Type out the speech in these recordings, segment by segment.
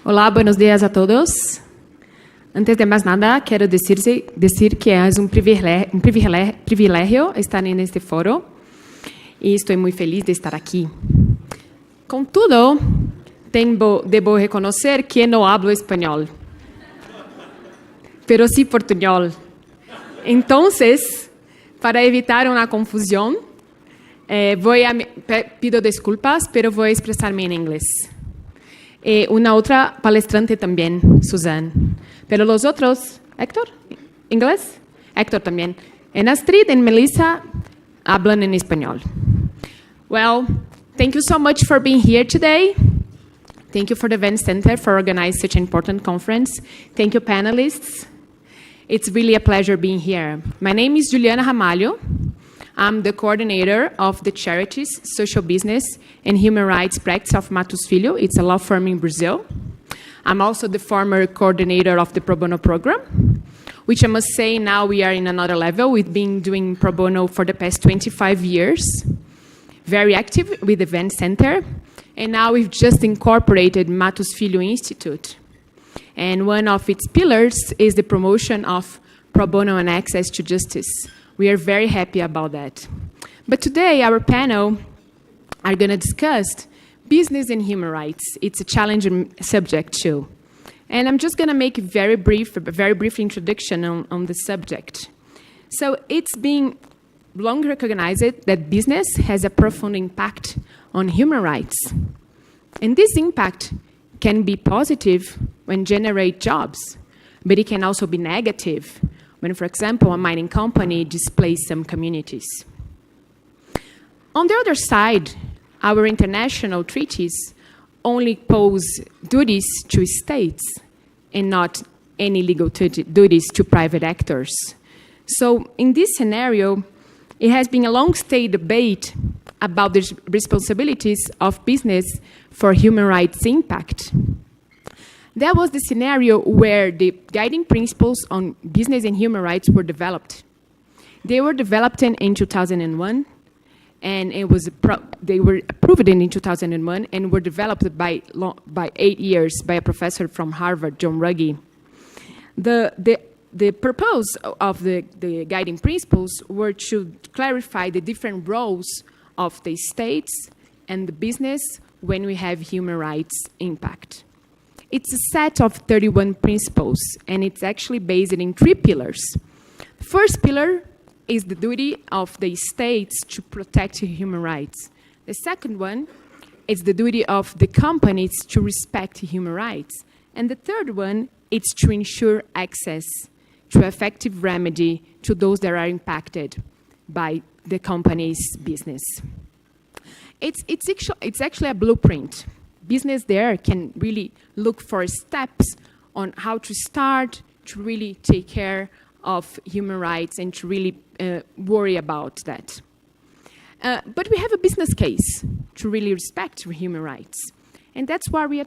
Olá, buenos días a todos. Antes de mais nada, quero dizer que é um privilégio estar neste foro e estou muito feliz de estar aqui. Contudo, debo reconhecer que não hablo espanhol, pero sí portuñol. Entonces, para evitar uma confusão, pido desculpas, pero voy a expresarme en inglés. Una otra palestrante también, Suzanne. Pero los otros, Héctor, ¿inglés? Héctor también. En Astrid and Melissa hablan en español. Well, thank you so much for being here today. Thank you for the Event Center for organizing such an important conference. Thank you, panelists. It's really a pleasure being here. My name is Juliana Ramalho. I'm the coordinator of the Charities, Social Business, and Human Rights Practice of Matos Filho. It's a law firm in Brazil. I'm also the former coordinator of the Pro Bono program, which I must say now we are in another level. We've been doing Pro Bono for the past 25 years, very active with the Event Center, and now we've just incorporated Matos Filho Institute. And one of its pillars is the promotion of Pro Bono and access to justice. We are very happy about that. But today, our panel are going to discuss business and human rights. It's a challenging subject, too. And I'm just going to make a very brief introduction on the subject. So it's been long recognized that business has a profound impact on human rights. And this impact can be positive when generate jobs, but it can also be negative when, for example, a mining company displaces some communities. On the other side, our international treaties only pose duties to states and not any legal duties to private actors. So in this scenario, it has been a long-stay debate about the responsibilities of business for human rights impact. That was the scenario where the guiding principles on business and human rights were developed. They were developed in 2001, and they were approved in 2001 and were developed by 8 years by a professor from Harvard, John Ruggie. The purpose of the guiding principles were to clarify the different roles of the states and the business when we have human rights impact. It's a set of 31 principles, and it's actually based in 3 pillars. The first pillar is the duty of the states to protect human rights. The second one is the duty of the companies to respect human rights. And the third one is to ensure access to effective remedy to those that are impacted by the company's business. It's actually a blueprint. Business there can really look for steps on how to start to really take care of human rights and to really worry about that. But we have a business case to really respect human rights. And that's why we are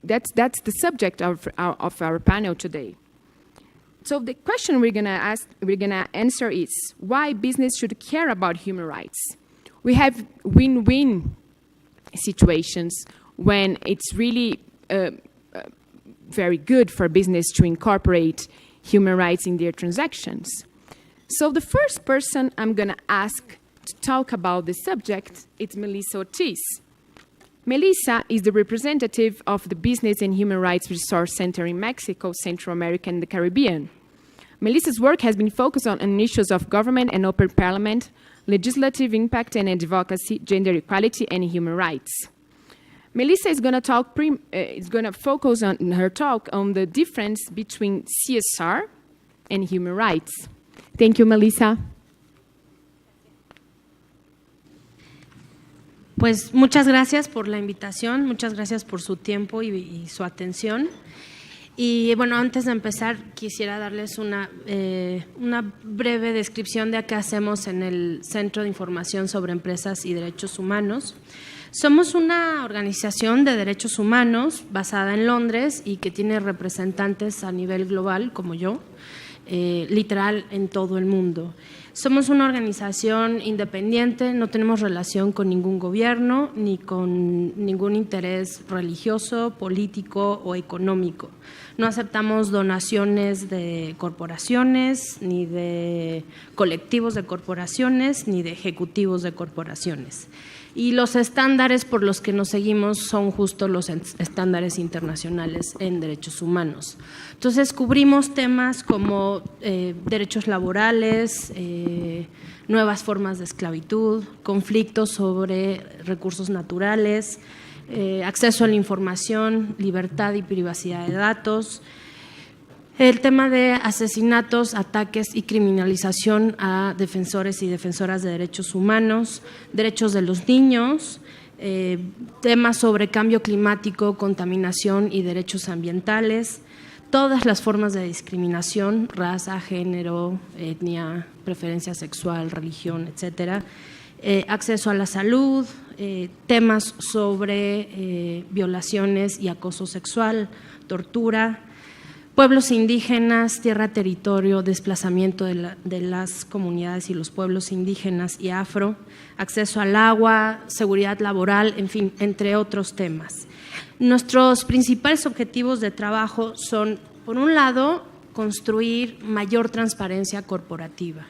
that's the subject of our panel today. So the question we're gonna answer is why business should care about human rights. We have win-win situations when it's really very good for business to incorporate human rights in their transactions. So the first person I'm going to ask to talk about the subject is Melissa Ortiz. Melissa is the representative of the Business and Human Rights Resource Center in Mexico, Central America, and the Caribbean. Melissa's work has been focused on issues of government and open parliament, legislative impact and advocacy, gender equality, and human rights. Melissa is going to focus on her talk on the difference between CSR and human rights. Thank you, Melissa. Pues muchas gracias por la invitación, muchas gracias por su tiempo y su atención. Y bueno, antes de empezar quisiera darles una breve descripción de qué hacemos en el Centro de Información sobre Empresas y Derechos Humanos. Somos una organización de derechos humanos basada en Londres y que tiene representantes a nivel global, como yo, literal en todo el mundo. Somos una organización independiente, no tenemos relación con ningún gobierno ni con ningún interés religioso, político o económico. No aceptamos donaciones de corporaciones, ni de colectivos de corporaciones, ni de ejecutivos de corporaciones. Y los estándares por los que nos seguimos son justo los estándares internacionales en derechos humanos. Entonces, cubrimos temas como derechos laborales, nuevas formas de esclavitud, conflictos sobre recursos naturales, acceso a la información, libertad y privacidad de datos, el tema de asesinatos, ataques y criminalización a defensores y defensoras de derechos humanos, derechos de los niños, temas sobre cambio climático, contaminación y derechos ambientales, todas las formas de discriminación, raza, género, etnia, preferencia sexual, religión, etcétera, acceso a la salud, temas sobre violaciones y acoso sexual, tortura, pueblos indígenas, tierra, territorio, desplazamiento de las comunidades y los pueblos indígenas y afro, acceso al agua, seguridad laboral, en fin, entre otros temas. Nuestros principales objetivos de trabajo son, por un lado, construir mayor transparencia corporativa.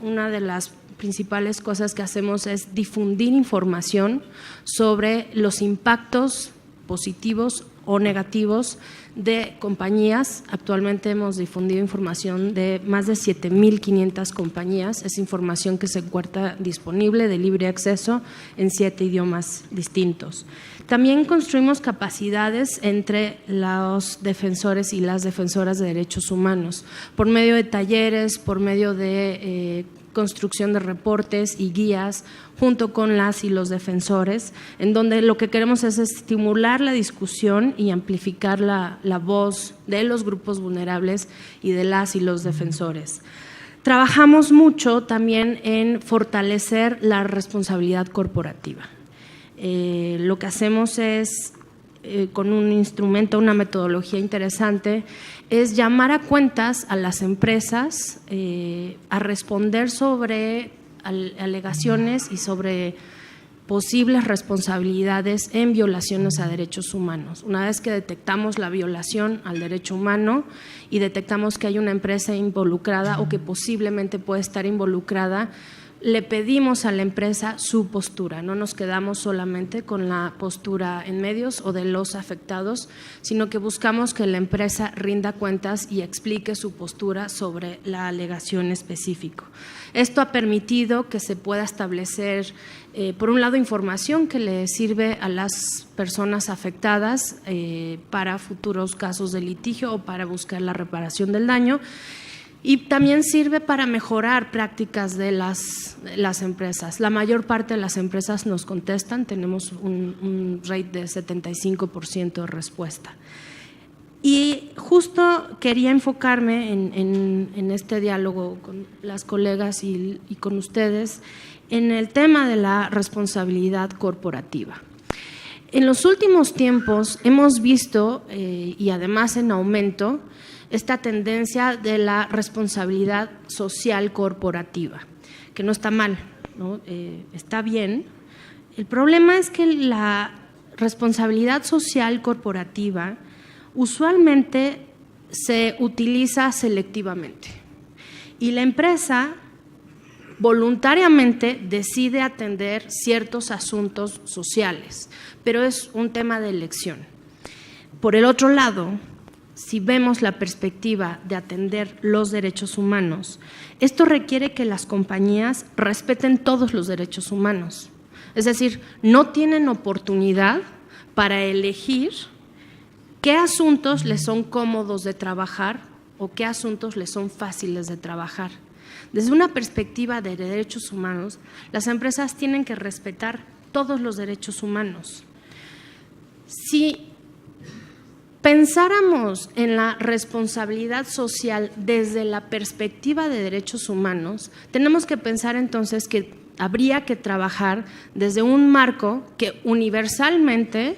Una de las principales cosas que hacemos es difundir información sobre los impactos positivos o negativos de compañías. Actualmente hemos difundido información de más de 7,500 compañías. Es información que se encuentra disponible de libre acceso en 7 idiomas distintos. También construimos capacidades entre los defensores y las defensoras de derechos humanos por medio de talleres, por medio de construcción de reportes y guías junto con las y los defensores, en donde lo que queremos es estimular la discusión y amplificar la voz de los grupos vulnerables y de las y los defensores. Trabajamos mucho también en fortalecer la responsabilidad corporativa. Lo que hacemos es, con un instrumento, una metodología interesante, es llamar a cuentas a las empresas a responder sobre alegaciones y sobre posibles responsabilidades en violaciones a derechos humanos. Una vez que detectamos la violación al derecho humano y detectamos que hay una empresa involucrada o que posiblemente puede estar involucrada, le pedimos a la empresa su postura. No nos quedamos solamente con la postura en medios o de los afectados, sino que buscamos que la empresa rinda cuentas y explique su postura sobre la alegación específica. Esto ha permitido que se pueda establecer, por un lado, información que le sirve a las personas afectadas para futuros casos de litigio o para buscar la reparación del daño. Y también sirve para mejorar prácticas de las empresas. La mayor parte de las empresas nos contestan, tenemos un rate de 75% de respuesta. Y justo quería enfocarme en este diálogo con las colegas y con ustedes en el tema de la responsabilidad corporativa. En los últimos tiempos hemos visto, y además en aumento, esta tendencia de la responsabilidad social corporativa, que no está mal, ¿no? Está bien. El problema es que la responsabilidad social corporativa usualmente se utiliza selectivamente y la empresa voluntariamente decide atender ciertos asuntos sociales, pero es un tema de elección. Por el otro lado, si vemos la perspectiva de atender los derechos humanos, esto requiere que las compañías respeten todos los derechos humanos. Es decir, no tienen oportunidad para elegir qué asuntos les son cómodos de trabajar o qué asuntos les son fáciles de trabajar. Desde una perspectiva de derechos humanos, las empresas tienen que respetar todos los derechos humanos. Si pensáramos en la responsabilidad social desde la perspectiva de derechos humanos, tenemos que pensar entonces que habría que trabajar desde un marco que universalmente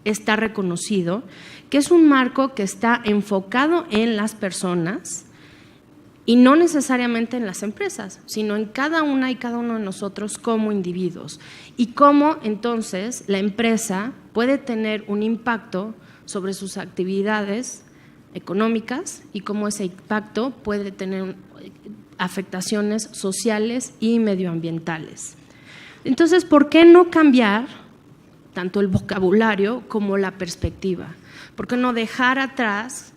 está reconocido, que es un marco que está enfocado en las personas Y no necesariamente en las empresas, sino en cada una y cada uno de nosotros como individuos. Y cómo entonces la empresa puede tener un impacto sobre sus actividades económicas y cómo ese impacto puede tener afectaciones sociales y medioambientales. Entonces, ¿por qué no cambiar tanto el vocabulario como la perspectiva? ¿Por qué no dejar atrás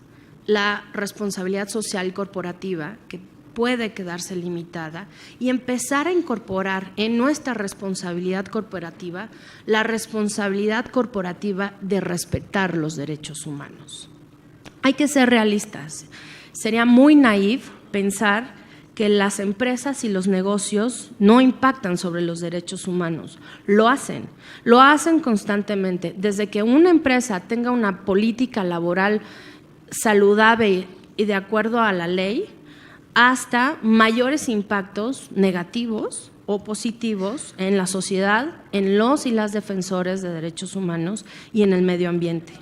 la responsabilidad social corporativa, que puede quedarse limitada, y empezar a incorporar en nuestra responsabilidad corporativa la responsabilidad corporativa de respetar los derechos humanos? Hay que ser realistas. Sería muy naif pensar que las empresas y los negocios no impactan sobre los derechos humanos. Lo hacen constantemente. Desde que una empresa tenga una política laboral saludable y de acuerdo a la ley, hasta mayores impactos negativos o positivos en la sociedad, en los y las defensores de derechos humanos y en el medio ambiente.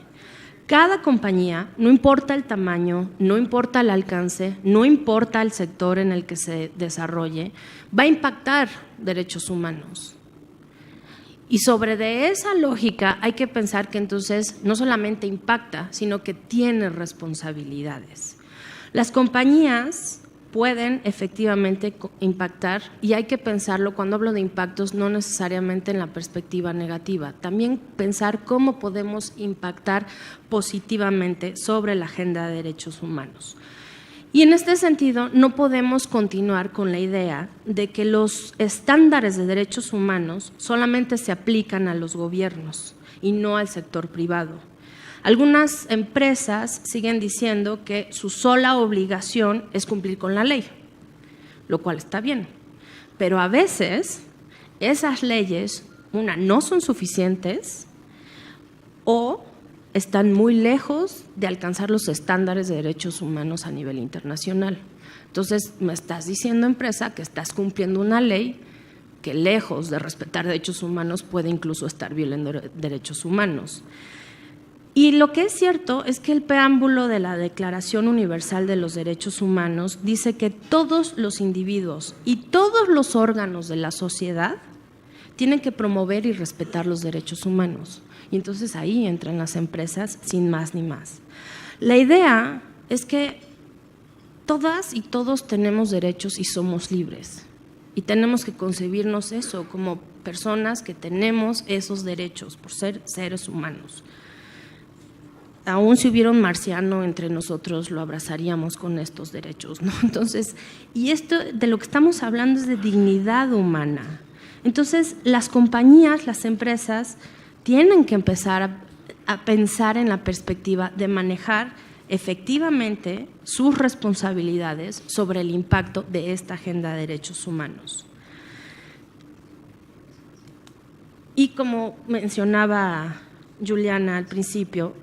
Cada compañía, no importa el tamaño, no importa el alcance, no importa el sector en el que se desarrolle, va a impactar derechos humanos. Y sobre de esa lógica hay que pensar que entonces no solamente impacta, sino que tiene responsabilidades. Las compañías pueden efectivamente impactar, y hay que pensarlo cuando hablo de impactos no necesariamente en la perspectiva negativa, también pensar cómo podemos impactar positivamente sobre la agenda de derechos humanos. Y en este sentido no podemos continuar con la idea de que los estándares de derechos humanos solamente se aplican a los gobiernos y no al sector privado. Algunas empresas siguen diciendo que su sola obligación es cumplir con la ley, lo cual está bien, pero a veces esas leyes, no son suficientes o están muy lejos de alcanzar los estándares de derechos humanos a nivel internacional. Entonces, me estás diciendo, empresa, que estás cumpliendo una ley que, lejos de respetar derechos humanos, puede incluso estar violando derechos humanos. Y lo que es cierto es que el preámbulo de la Declaración Universal de los Derechos Humanos dice que todos los individuos y todos los órganos de la sociedad tienen que promover y respetar los derechos humanos. Y entonces ahí entran las empresas sin más ni más. La idea es que todas y todos tenemos derechos y somos libres. Y tenemos que concebirnos eso como personas que tenemos esos derechos por ser seres humanos. Aún si hubiera un marciano entre nosotros, lo abrazaríamos con estos derechos, ¿no? Entonces, y esto de lo que estamos hablando es de dignidad humana. Entonces, las compañías, las empresas, tienen que empezar a pensar en la perspectiva de manejar efectivamente sus responsabilidades sobre el impacto de esta agenda de derechos humanos. Y como mencionaba Juliana al principio,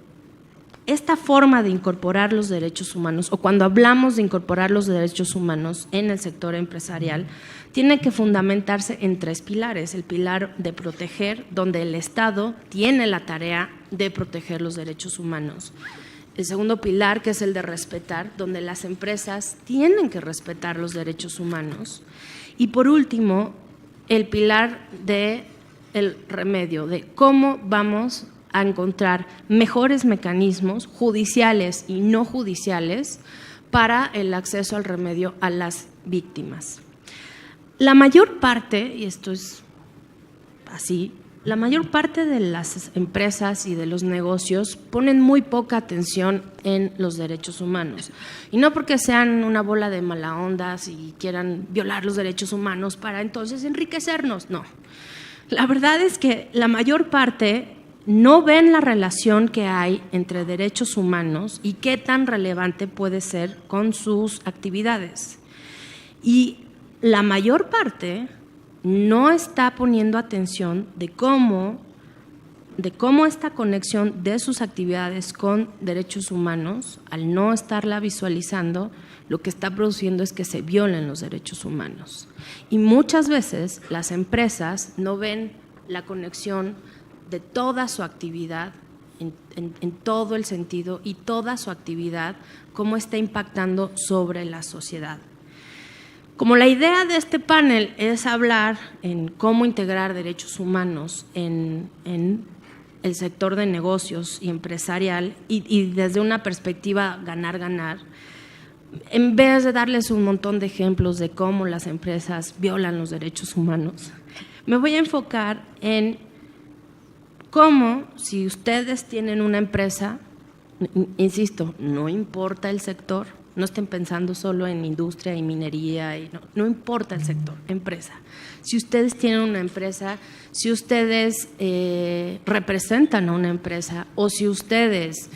esta forma de incorporar los derechos humanos, o cuando hablamos de incorporar los derechos humanos en el sector empresarial, tiene que fundamentarse en 3 pilares. El pilar de proteger, donde el Estado tiene la tarea de proteger los derechos humanos. El segundo pilar, que es el de respetar, donde las empresas tienen que respetar los derechos humanos. Y por último, el pilar del remedio, de cómo vamos a encontrar mejores mecanismos judiciales y no judiciales para el acceso al remedio a las víctimas. La mayor parte, y esto es así, la mayor parte de las empresas y de los negocios ponen muy poca atención en los derechos humanos. Y no porque sean una bola de mala ondas y quieran violar los derechos humanos para entonces enriquecernos, no. La verdad es que la mayor parte no ven la relación que hay entre derechos humanos y qué tan relevante puede ser con sus actividades. Y la mayor parte no está poniendo atención de cómo esta conexión de sus actividades con derechos humanos, al no estarla visualizando, lo que está produciendo es que se violen los derechos humanos. Y muchas veces las empresas no ven la conexión de toda su actividad, en todo el sentido, y toda su actividad, cómo está impactando sobre la sociedad. Como la idea de este panel es hablar en cómo integrar derechos humanos en el sector de negocios y empresarial y desde una perspectiva ganar-ganar, en vez de darles un montón de ejemplos de cómo las empresas violan los derechos humanos, me voy a enfocar en cómo, si ustedes tienen una empresa, insisto, no importa el sector, no estén pensando solo en industria y minería, no importa el sector, empresa. Si ustedes tienen una empresa, si ustedes representan a una empresa o si ustedes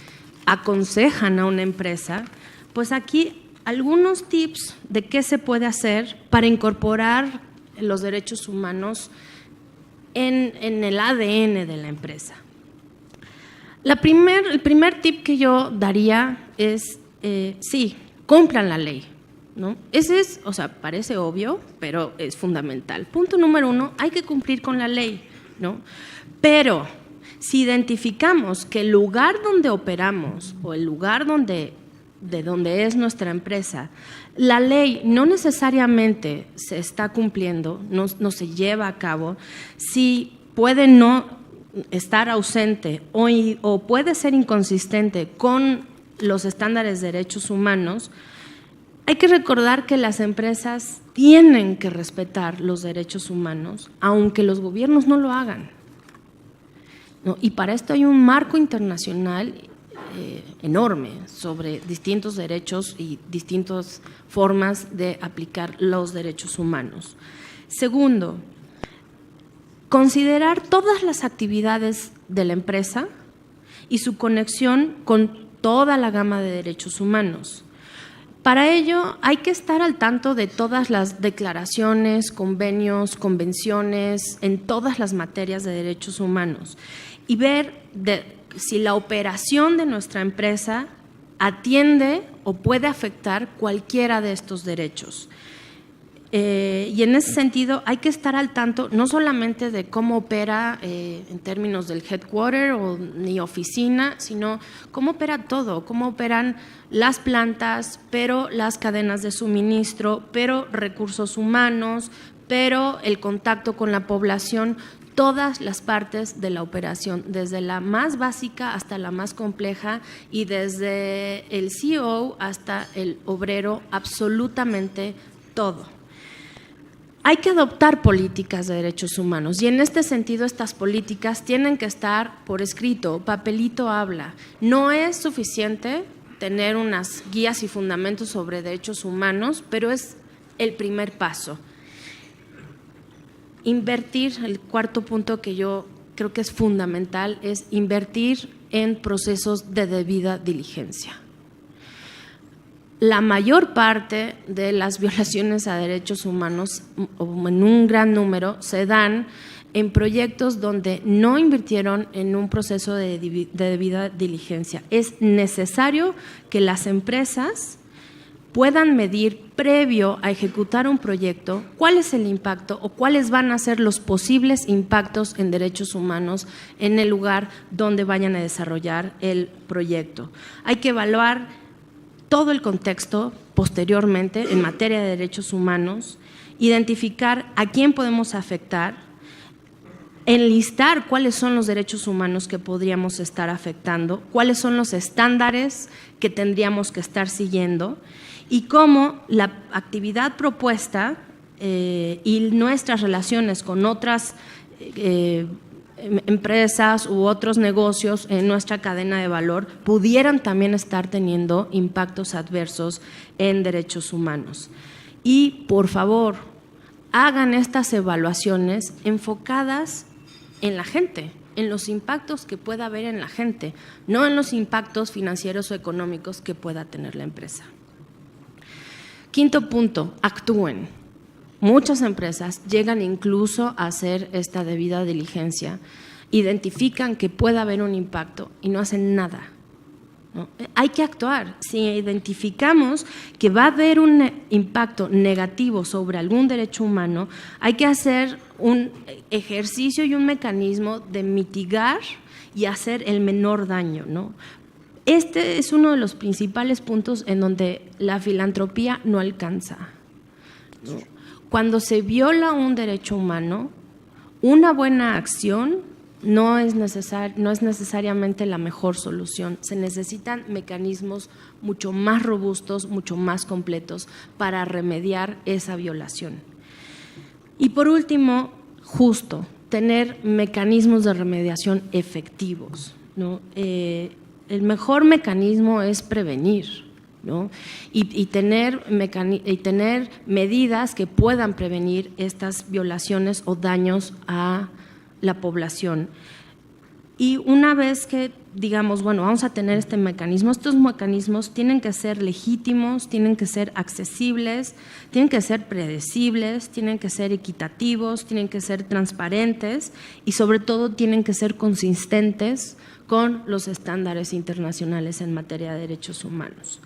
aconsejan a una empresa, pues aquí algunos tips de qué se puede hacer para incorporar los derechos humanos en el ADN de la empresa. El primer tip que yo daría es, sí, cumplan la ley, ¿no? Ese es, parece obvio, pero es fundamental. Punto número 1, hay que cumplir con la ley, ¿no? Pero si identificamos que el lugar donde operamos o el lugar de donde es nuestra empresa, la ley no necesariamente se está cumpliendo, no se lleva a cabo, si puede no estar ausente o puede ser inconsistente con los estándares de derechos humanos, hay que recordar que las empresas tienen que respetar los derechos humanos, aunque los gobiernos no lo hagan, ¿no? Y para esto hay un marco internacional enorme sobre distintos derechos y distintas formas de aplicar los derechos humanos. Segundo, considerar todas las actividades de la empresa y su conexión con toda la gama de derechos humanos. Para ello hay que estar al tanto de todas las declaraciones, convenios, convenciones en todas las materias de derechos humanos y ver si la operación de nuestra empresa atiende o puede afectar cualquiera de estos derechos. Y en ese sentido hay que estar al tanto no solamente de cómo opera en términos del headquarter ni oficina, sino cómo opera todo, cómo operan las plantas, pero las cadenas de suministro, pero recursos humanos, pero el contacto con la población, todas las partes de la operación, desde la más básica hasta la más compleja y desde el CEO hasta el obrero, absolutamente todo. Hay que adoptar políticas de derechos humanos y en este sentido estas políticas tienen que estar por escrito, papelito habla. No es suficiente tener unas guías y fundamentos sobre derechos humanos, pero es el primer paso. Invertir, el cuarto punto que yo creo que es fundamental, es invertir en procesos de debida diligencia. La mayor parte de las violaciones a derechos humanos, o en un gran número, se dan en proyectos donde no invirtieron en un proceso de debida diligencia. Es necesario que las empresas puedan medir previo a ejecutar un proyecto cuál es el impacto o cuáles van a ser los posibles impactos en derechos humanos en el lugar donde vayan a desarrollar el proyecto. Hay que evaluar todo el contexto posteriormente en materia de derechos humanos, identificar a quién podemos afectar, enlistar cuáles son los derechos humanos que podríamos estar afectando, cuáles son los estándares que tendríamos que estar siguiendo y cómo la actividad propuesta y nuestras relaciones con otras empresas u otros negocios en nuestra cadena de valor pudieran también estar teniendo impactos adversos en derechos humanos. Y, por favor, hagan estas evaluaciones enfocadas en la gente, en los impactos que pueda haber en la gente, no en los impactos financieros o económicos que pueda tener la empresa. Quinto punto, actúen. Muchas empresas llegan incluso a hacer esta debida diligencia, identifican que puede haber un impacto y no hacen nada, ¿no? Hay que actuar. Si identificamos que va a haber un impacto negativo sobre algún derecho humano, hay que hacer un ejercicio y un mecanismo de mitigar y hacer el menor daño, ¿no? Este es uno de los principales puntos en donde la filantropía no alcanza. ¿no? Cuando se viola un derecho humano, una buena acción no es necesariamente la mejor solución. Se necesitan mecanismos mucho más robustos, mucho más completos para remediar esa violación. Y por último, justo, tener mecanismos de remediación efectivos, ¿no? El mejor mecanismo es prevenir, ¿no? y tener medidas que puedan prevenir estas violaciones o daños a la población. Y una vez que digamos, bueno, vamos a tener este mecanismo, estos mecanismos tienen que ser legítimos, tienen que ser accesibles, tienen que ser predecibles, tienen que ser equitativos, tienen que ser transparentes y sobre todo tienen que ser consistentes con los estándares internacionales en materia de derechos humanos.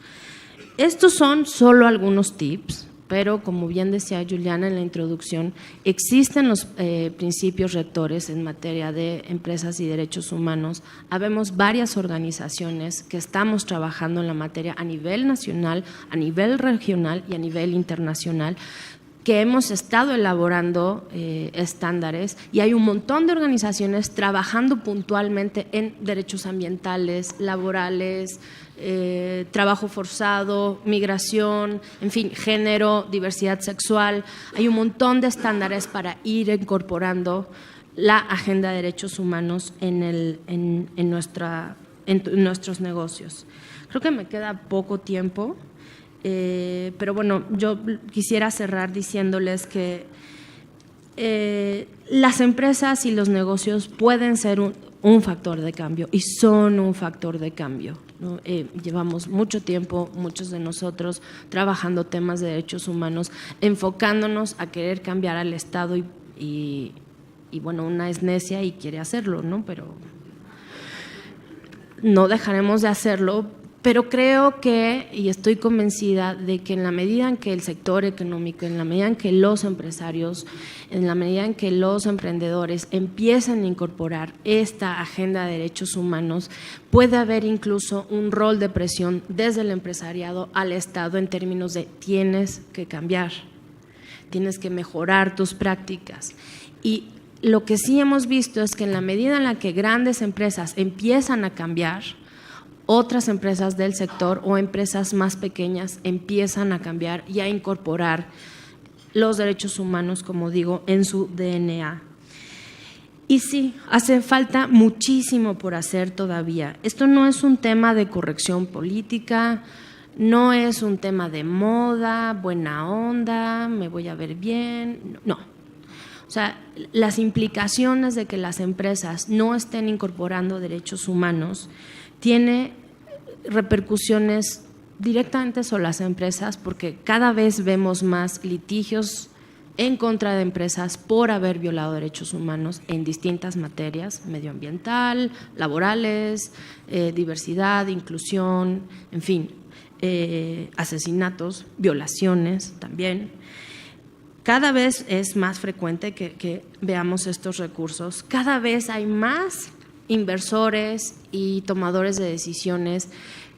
Estos son solo algunos tips, pero como bien decía Juliana en la introducción, existen los principios rectores en materia de empresas y derechos humanos. Habemos varias organizaciones que estamos trabajando en la materia a nivel nacional, a nivel regional y a nivel internacional, que hemos estado elaborando estándares y hay un montón de organizaciones trabajando puntualmente en derechos ambientales, laborales, trabajo forzado, migración, en fin, género, diversidad sexual. Hay un montón de estándares para ir incorporando la agenda de derechos humanos en nuestros negocios. Creo que me queda poco tiempo. Pero bueno, yo quisiera cerrar diciéndoles que las empresas y los negocios pueden ser un factor de cambio y son un factor de cambio, ¿no? Llevamos mucho tiempo, muchos de nosotros, trabajando temas de derechos humanos, enfocándonos a querer cambiar al Estado y bueno, una es necia y quiere hacerlo, ¿no? Pero no dejaremos de hacerlo. Pero creo que, y estoy convencida de que en la medida en que el sector económico, en la medida en que los empresarios, en la medida en que los emprendedores empiezan a incorporar esta agenda de derechos humanos, puede haber incluso un rol de presión desde el empresariado al Estado en términos de tienes que cambiar, tienes que mejorar tus prácticas. Y lo que sí hemos visto es que en la medida en la que grandes empresas empiezan a cambiar, otras empresas del sector o empresas más pequeñas empiezan a cambiar y a incorporar los derechos humanos, como digo, en su DNA. Y sí, hace falta muchísimo por hacer todavía. Esto no es un tema de corrección política, no es un tema de moda, buena onda, me voy a ver bien, no. O sea, las implicaciones de que las empresas no estén incorporando derechos humanos tiene repercusiones directamente sobre las empresas porque cada vez vemos más litigios en contra de empresas por haber violado derechos humanos en distintas materias, medioambiental, laborales, diversidad, inclusión, en fin, asesinatos, violaciones también. Cada vez es más frecuente que veamos estos recursos, cada vez hay más inversores y tomadores de decisiones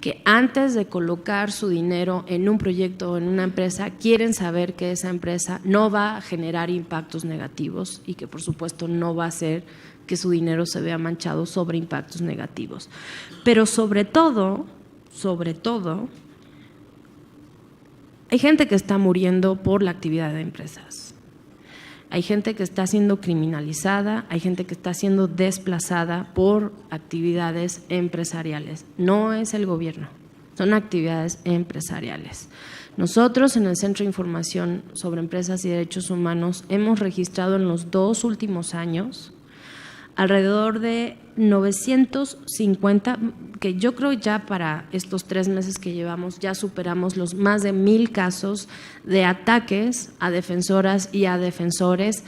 que antes de colocar su dinero en un proyecto o en una empresa quieren saber que esa empresa no va a generar impactos negativos y que por supuesto no va a hacer que su dinero se vea manchado sobre impactos negativos. Pero sobre todo, hay gente que está muriendo por la actividad de empresas. Hay gente que está siendo criminalizada, hay gente que está siendo desplazada por actividades empresariales. No es el gobierno, son actividades empresariales. Nosotros en el Centro de Información sobre Empresas y Derechos Humanos hemos registrado en los 2 últimos años alrededor de 950, que yo creo ya para estos 3 meses que llevamos ya superamos los más de 1,000 casos de ataques a defensoras y a defensores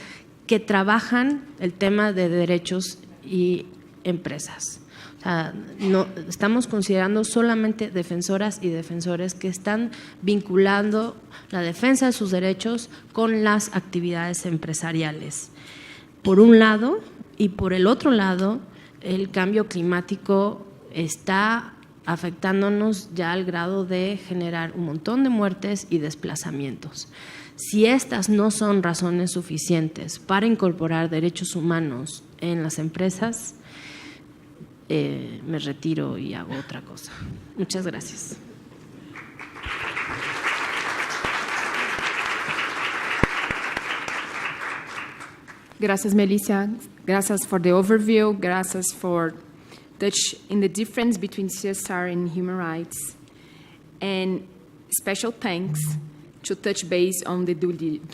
que trabajan el tema de derechos y empresas. O sea, no, estamos considerando solamente defensoras y defensores que están vinculando la defensa de sus derechos con las actividades empresariales. Por un lado, y por el otro lado, el cambio climático está afectándonos ya al grado de generar un montón de muertes y desplazamientos. Si estas no son razones suficientes para incorporar derechos humanos en las empresas, me retiro y hago otra cosa. Muchas gracias. Gracias, Melissa. Gracias for the overview. Gracias for touching the difference between CSR and human rights. And special thanks to touch base on the due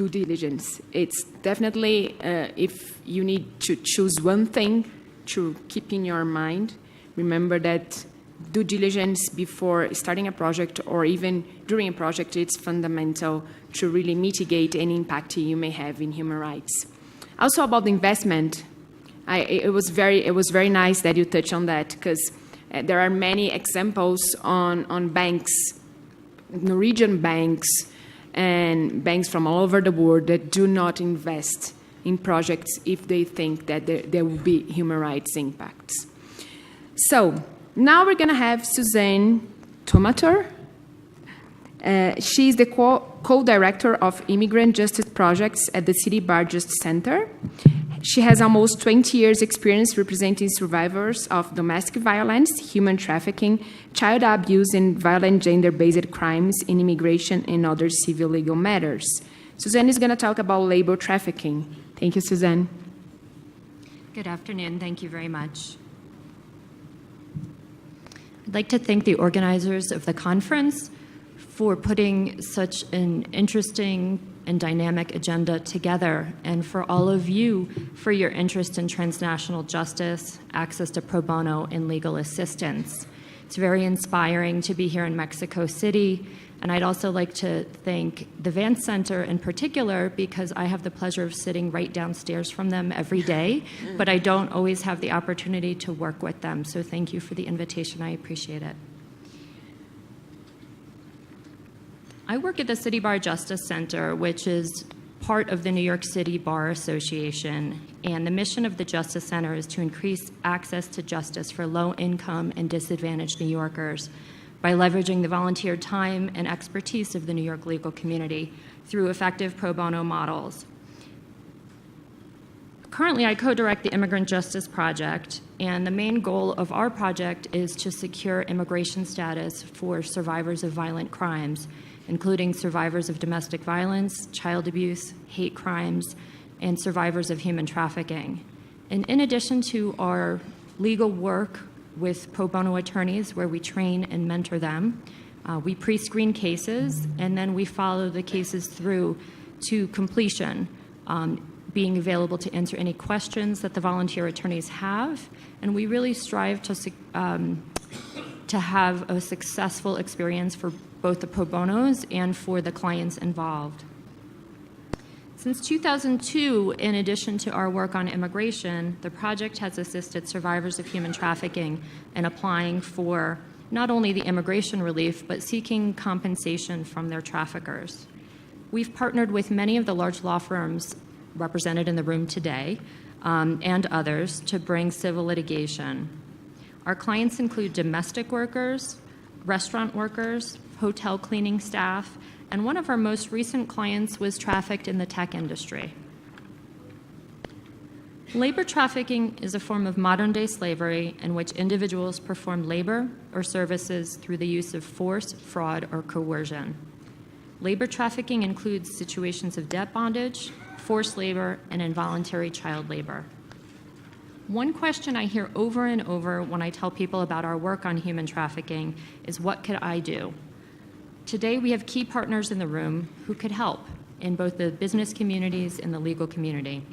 diligence. It's definitely, if you need to choose one thing to keep in your mind, remember that due diligence before starting a project or even during a project, it's fundamental to really mitigate any impact you may have in human rights. Also about the investment, it was very nice that you touched on that, because there are many examples on banks, Norwegian banks, and banks from all over the world that do not invest in projects if they think that there will be human rights impacts. So now we're going to have Suzanne Tomator. She's the co-director of Immigrant Justice Projects at the City Bar Justice Center. She has almost 20 years' experience representing survivors of domestic violence, human trafficking, child abuse, and violent gender-based crimes in immigration and other civil legal matters. Suzanne is going to talk about labor trafficking. Thank you, Suzanne. Good afternoon. Thank you very much. I'd like to thank the organizers of the conference for putting such an interesting and dynamic agenda together, and for all of you for your interest in transnational justice, access to pro bono, and legal assistance. It's very inspiring to be here in Mexico City, and I'd also like to thank the Vance Center in particular, because I have the pleasure of sitting right downstairs from them every day, but I don't always have the opportunity to work with them, so thank you for the invitation. I appreciate it. I work at the City Bar Justice Center, which is part of the New York City Bar Association, and the mission of the Justice Center is to increase access to justice for low-income and disadvantaged New Yorkers by leveraging the volunteer time and expertise of the New York legal community through effective pro bono models. Currently, I co-direct the Immigrant Justice Project, and the main goal of our project is to secure immigration status for survivors of violent crimes, including survivors of domestic violence, child abuse, hate crimes, and survivors of human trafficking. And in addition to our legal work with pro bono attorneys, where we train and mentor them, we pre-screen cases, and then we follow the cases through to completion, being available to answer any questions that the volunteer attorneys have. And we really strive to have a successful experience for both the pro bonos and for the clients involved. Since 2002, in addition to our work on immigration, the project has assisted survivors of human trafficking in applying for not only the immigration relief, but seeking compensation from their traffickers. We've partnered with many of the large law firms represented in the room today, and others, to bring civil litigation. Our clients include domestic workers, restaurant workers, hotel cleaning staff, and one of our most recent clients was trafficked in the tech industry. Labor trafficking is a form of modern-day slavery in which individuals perform labor or services through the use of force, fraud, or coercion. Labor trafficking includes situations of debt bondage, forced labor, and involuntary child labor. One question I hear over and over when I tell people about our work on human trafficking is, what could I do? Today, we have key partners in the room who could help in both the business communities and the legal community.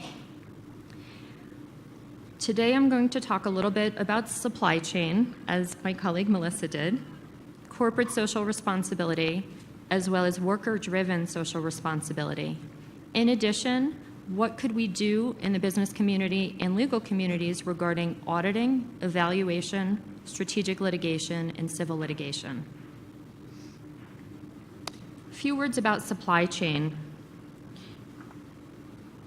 Today, I'm going to talk a little bit about supply chain, as my colleague Melissa did, corporate social responsibility, as well as worker-driven social responsibility. In addition, what could we do in the business community and legal communities regarding auditing, evaluation, strategic litigation, and civil litigation? A few words about supply chain.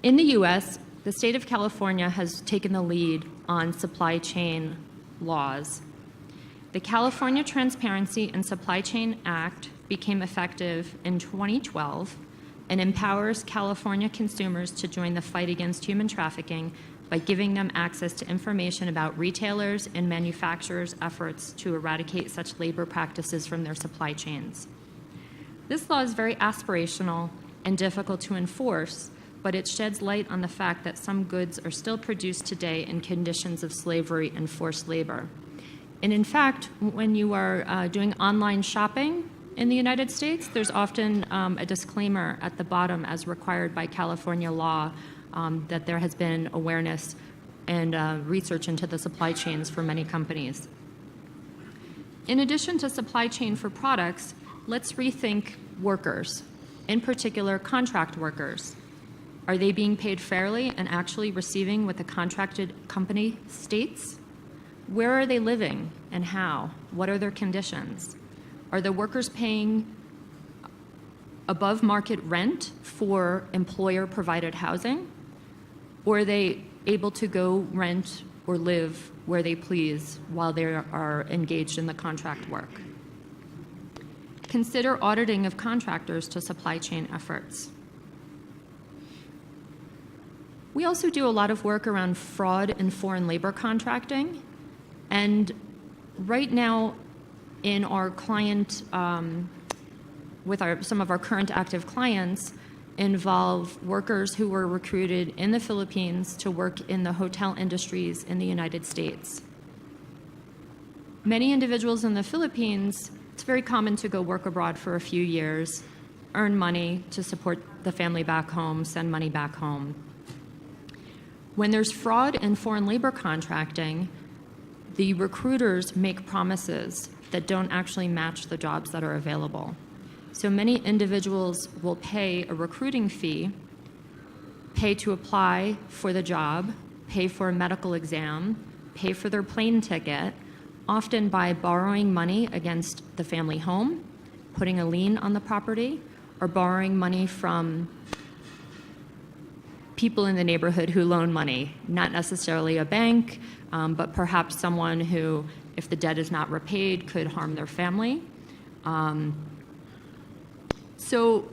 In the U.S., the state of California has taken the lead on supply chain laws. The California Transparency and Supply Chain Act became effective in 2012, and empowers California consumers to join the fight against human trafficking by giving them access to information about retailers and manufacturers' efforts to eradicate such labor practices from their supply chains. This law is very aspirational and difficult to enforce, but it sheds light on the fact that some goods are still produced today in conditions of slavery and forced labor. And in fact, when you are doing online shopping in the United States, there's often a disclaimer at the bottom, as required by California law, that there has been awareness and research into the supply chains for many companies. In addition to supply chain for products, let's rethink workers, in particular contract workers. Are they being paid fairly and actually receiving what the contracted company states? Where are they living and how? What are their conditions? Are the workers paying above market rent for employer-provided housing? Or are they able to go rent or live where they please while they are engaged in the contract work? Consider auditing of contractors to supply chain efforts. We also do a lot of work around fraud and foreign labor contracting. And right now, in our client, with some of our current active clients, involve workers who were recruited in the Philippines to work in the hotel industries in the United States. Many individuals in the Philippines, it's very common to go work abroad for a few years, earn money to support the family back home, send money back home. When there's fraud and foreign labor contracting, the recruiters make promises that don't actually match the jobs that are available. So many individuals will pay a recruiting fee, pay to apply for the job, pay for a medical exam, pay for their plane ticket, often by borrowing money against the family home, putting a lien on the property, or borrowing money from people in the neighborhood who loan money, not necessarily a bank, but perhaps someone who, if the debt is not repaid, could harm their family. So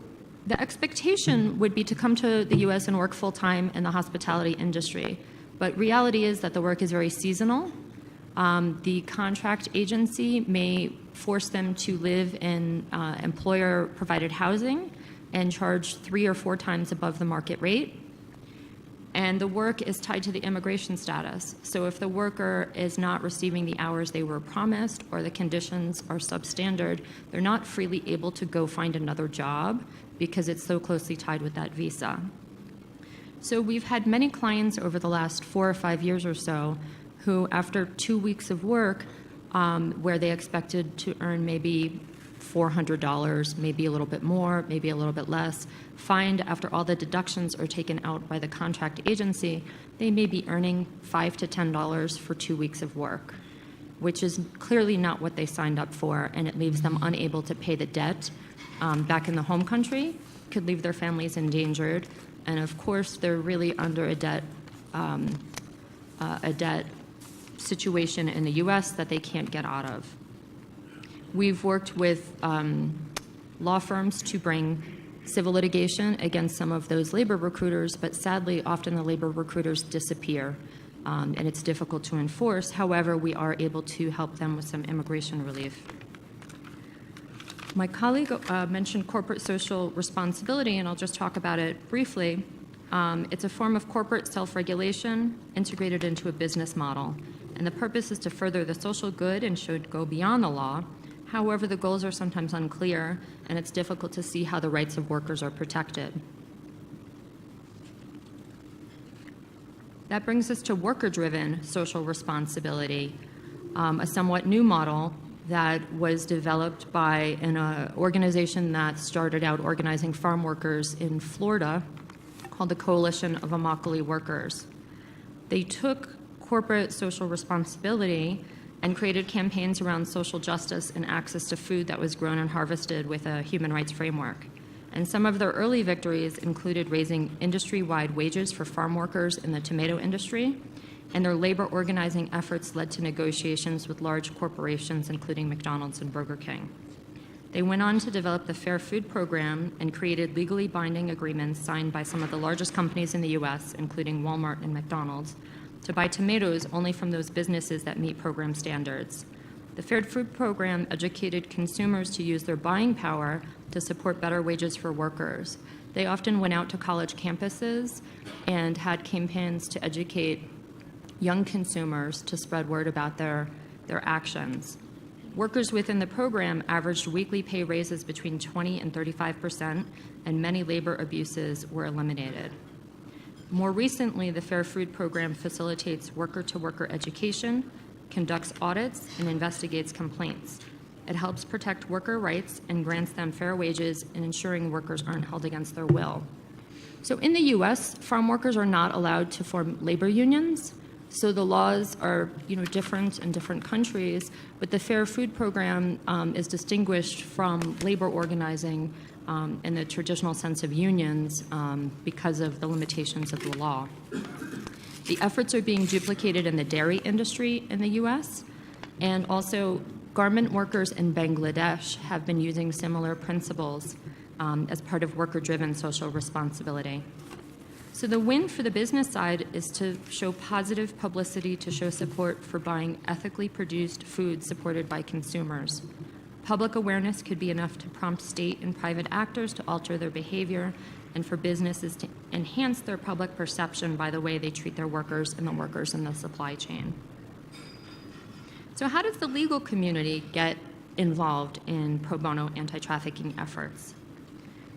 the expectation would be to come to the U.S. and work full-time in the hospitality industry. But reality is that the work is very seasonal. The contract agency may force them to live in employer-provided housing and charge 3 or 4 times above the market rate. And the work is tied to the immigration status. So if the worker is not receiving the hours they were promised or the conditions are substandard, they're not freely able to go find another job because it's so closely tied with that visa. So we've had many clients over the last 4 or 5 years or so who, after 2 weeks of work, where they expected to earn maybe $400, maybe a little bit more, maybe a little bit less, find after all the deductions are taken out by the contract agency, they may be earning $5 to $10 for 2 weeks of work, which is clearly not what they signed up for, and it leaves them unable to pay the debt back in the home country, could leave their families endangered, and of course they're really under a debt situation in the U.S. that they can't get out of. We've worked with law firms to bring civil litigation against some of those labor recruiters, but sadly, often the labor recruiters disappear, and it's difficult to enforce. However, we are able to help them with some immigration relief. My colleague mentioned corporate social responsibility, and I'll just talk about it briefly. It's a form of corporate self-regulation integrated into a business model, and the purpose is to further the social good and should go beyond the law. However, the goals are sometimes unclear, and it's difficult to see how the rights of workers are protected. That brings us to worker-driven social responsibility, a somewhat new model that was developed by an organization that started out organizing farm workers in Florida called the Coalition of Immokalee Workers. They took corporate social responsibility and created campaigns around social justice and access to food that was grown and harvested with a human rights framework. And some of their early victories included raising industry-wide wages for farm workers in the tomato industry, and their labor organizing efforts led to negotiations with large corporations, including McDonald's and Burger King. They went on to develop the Fair Food Program and created legally binding agreements signed by some of the largest companies in the U.S., including Walmart and McDonald's, to buy tomatoes only from those businesses that meet program standards. The Fair Food Program educated consumers to use their buying power to support better wages for workers. They often went out to college campuses and had campaigns to educate young consumers to spread word about their actions. Workers within the program averaged weekly pay raises between 20 and 35%, and many labor abuses were eliminated. More recently, the Fair Food Program facilitates worker-to-worker education, conducts audits, and investigates complaints. It helps protect worker rights and grants them fair wages in ensuring workers aren't held against their will. So in the U.S., farm workers are not allowed to form labor unions. So the laws are, different in different countries, but the Fair Food Program is distinguished from labor organizing in the traditional sense of unions because of the limitations of the law. The efforts are being duplicated in the dairy industry in the U.S., and also garment workers in Bangladesh have been using similar principles as part of worker-driven social responsibility. So the win for the business side is to show positive publicity to show support for buying ethically produced food supported by consumers. Public awareness could be enough to prompt state and private actors to alter their behavior and for businesses to enhance their public perception by the way they treat their workers and the workers in the supply chain. So how does the legal community get involved in pro bono anti-trafficking efforts?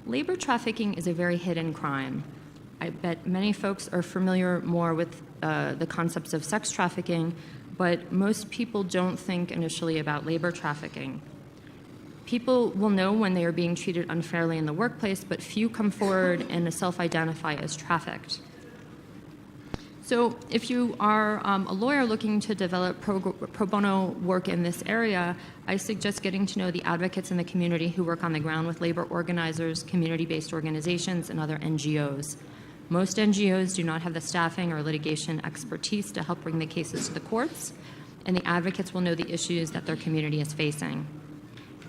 Labor trafficking is a very hidden crime. I bet many folks are familiar more with the concepts of sex trafficking, but most people don't think initially about labor trafficking. People will know when they are being treated unfairly in the workplace, but few come forward and self-identify as trafficked. So if you are a lawyer looking to develop pro bono work in this area, I suggest getting to know the advocates in the community who work on the ground with labor organizers, community-based organizations, and other NGOs. Most NGOs do not have the staffing or litigation expertise to help bring the cases to the courts, and the advocates will know the issues that their community is facing.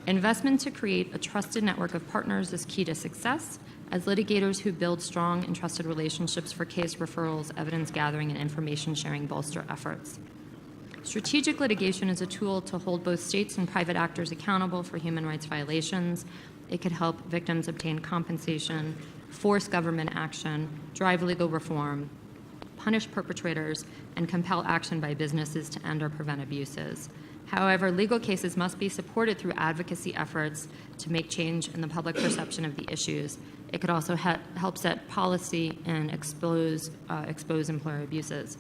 Investment to create a trusted network of partners is key to success, as litigators who build strong and trusted relationships for case referrals, evidence gathering, and information sharing bolster efforts. Strategic litigation is a tool to hold both states and private actors accountable for human rights violations. It could help victims obtain compensation, force government action, drive legal reform, punish perpetrators, and compel action by businesses to end or prevent abuses. However, legal cases must be supported through advocacy efforts to make change in the public perception of the issues. It could also help set policy and expose employer abuses.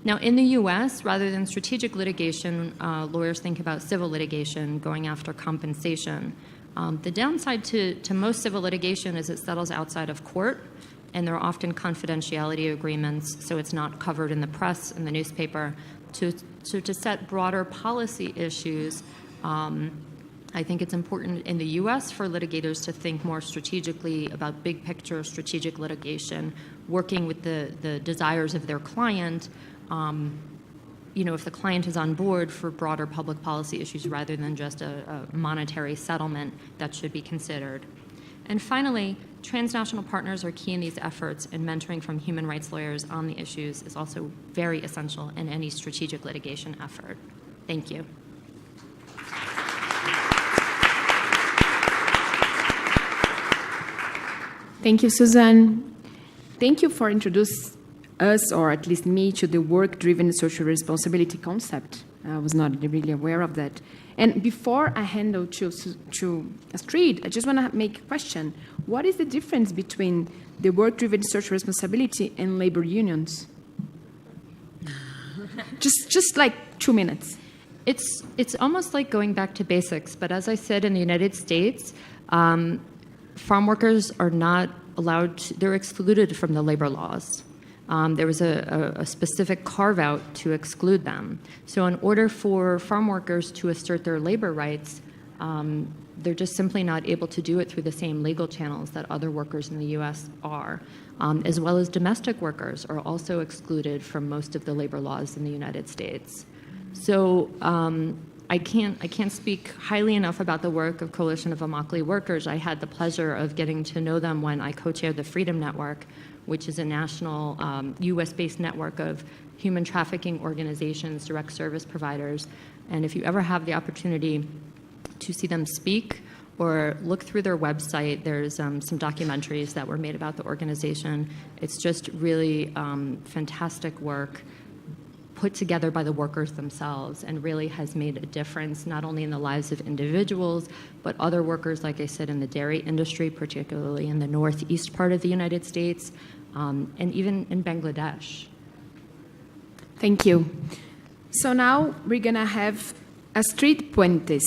Now, in the U.S., rather than strategic litigation, lawyers think about civil litigation, going after compensation. The downside to most civil litigation is it settles outside of court, and there are often confidentiality agreements, so it's not covered in the press, in the newspaper. So to set broader policy issues, I think it's important in the U.S. for litigators to think more strategically about big picture strategic litigation, working with the desires of their client, if the client is on board for broader public policy issues rather than just a monetary settlement, that should be considered. And finally, transnational partners are key in these efforts, and mentoring from human rights lawyers on the issues is also very essential in any strategic litigation effort. Thank you. Thank you, Susan. Thank you for introducing us, or at least me, to the work-driven social responsibility concept. I was not really aware of that. And before I hand over to Astrid, I just want to make a question. What is the difference between the work-driven social responsibility and labor unions? just like 2 minutes. It's almost like going back to basics, but as I said, in the United States, farm workers are not allowed they're excluded from the labor laws. There was a specific carve-out to exclude them. So in order for farm workers to assert their labor rights, they're just simply not able to do it through the same legal channels that other workers in the U.S. are, as well as domestic workers are also excluded from most of the labor laws in the United States. So I can't speak highly enough about the work of Coalition of Immokalee Workers. I had the pleasure of getting to know them when I co-chaired the Freedom Network, which is a national U.S.-based network of human trafficking organizations, direct service providers. And if you ever have the opportunity to see them speak or look through their website, there's some documentaries that were made about the organization. It's just really fantastic work put together by the workers themselves and really has made a difference not only in the lives of individuals, but other workers, like I said, in the dairy industry, particularly in the northeast part of the United States, and even in Bangladesh. Thank you. So now we're going to have Astrid Puentes.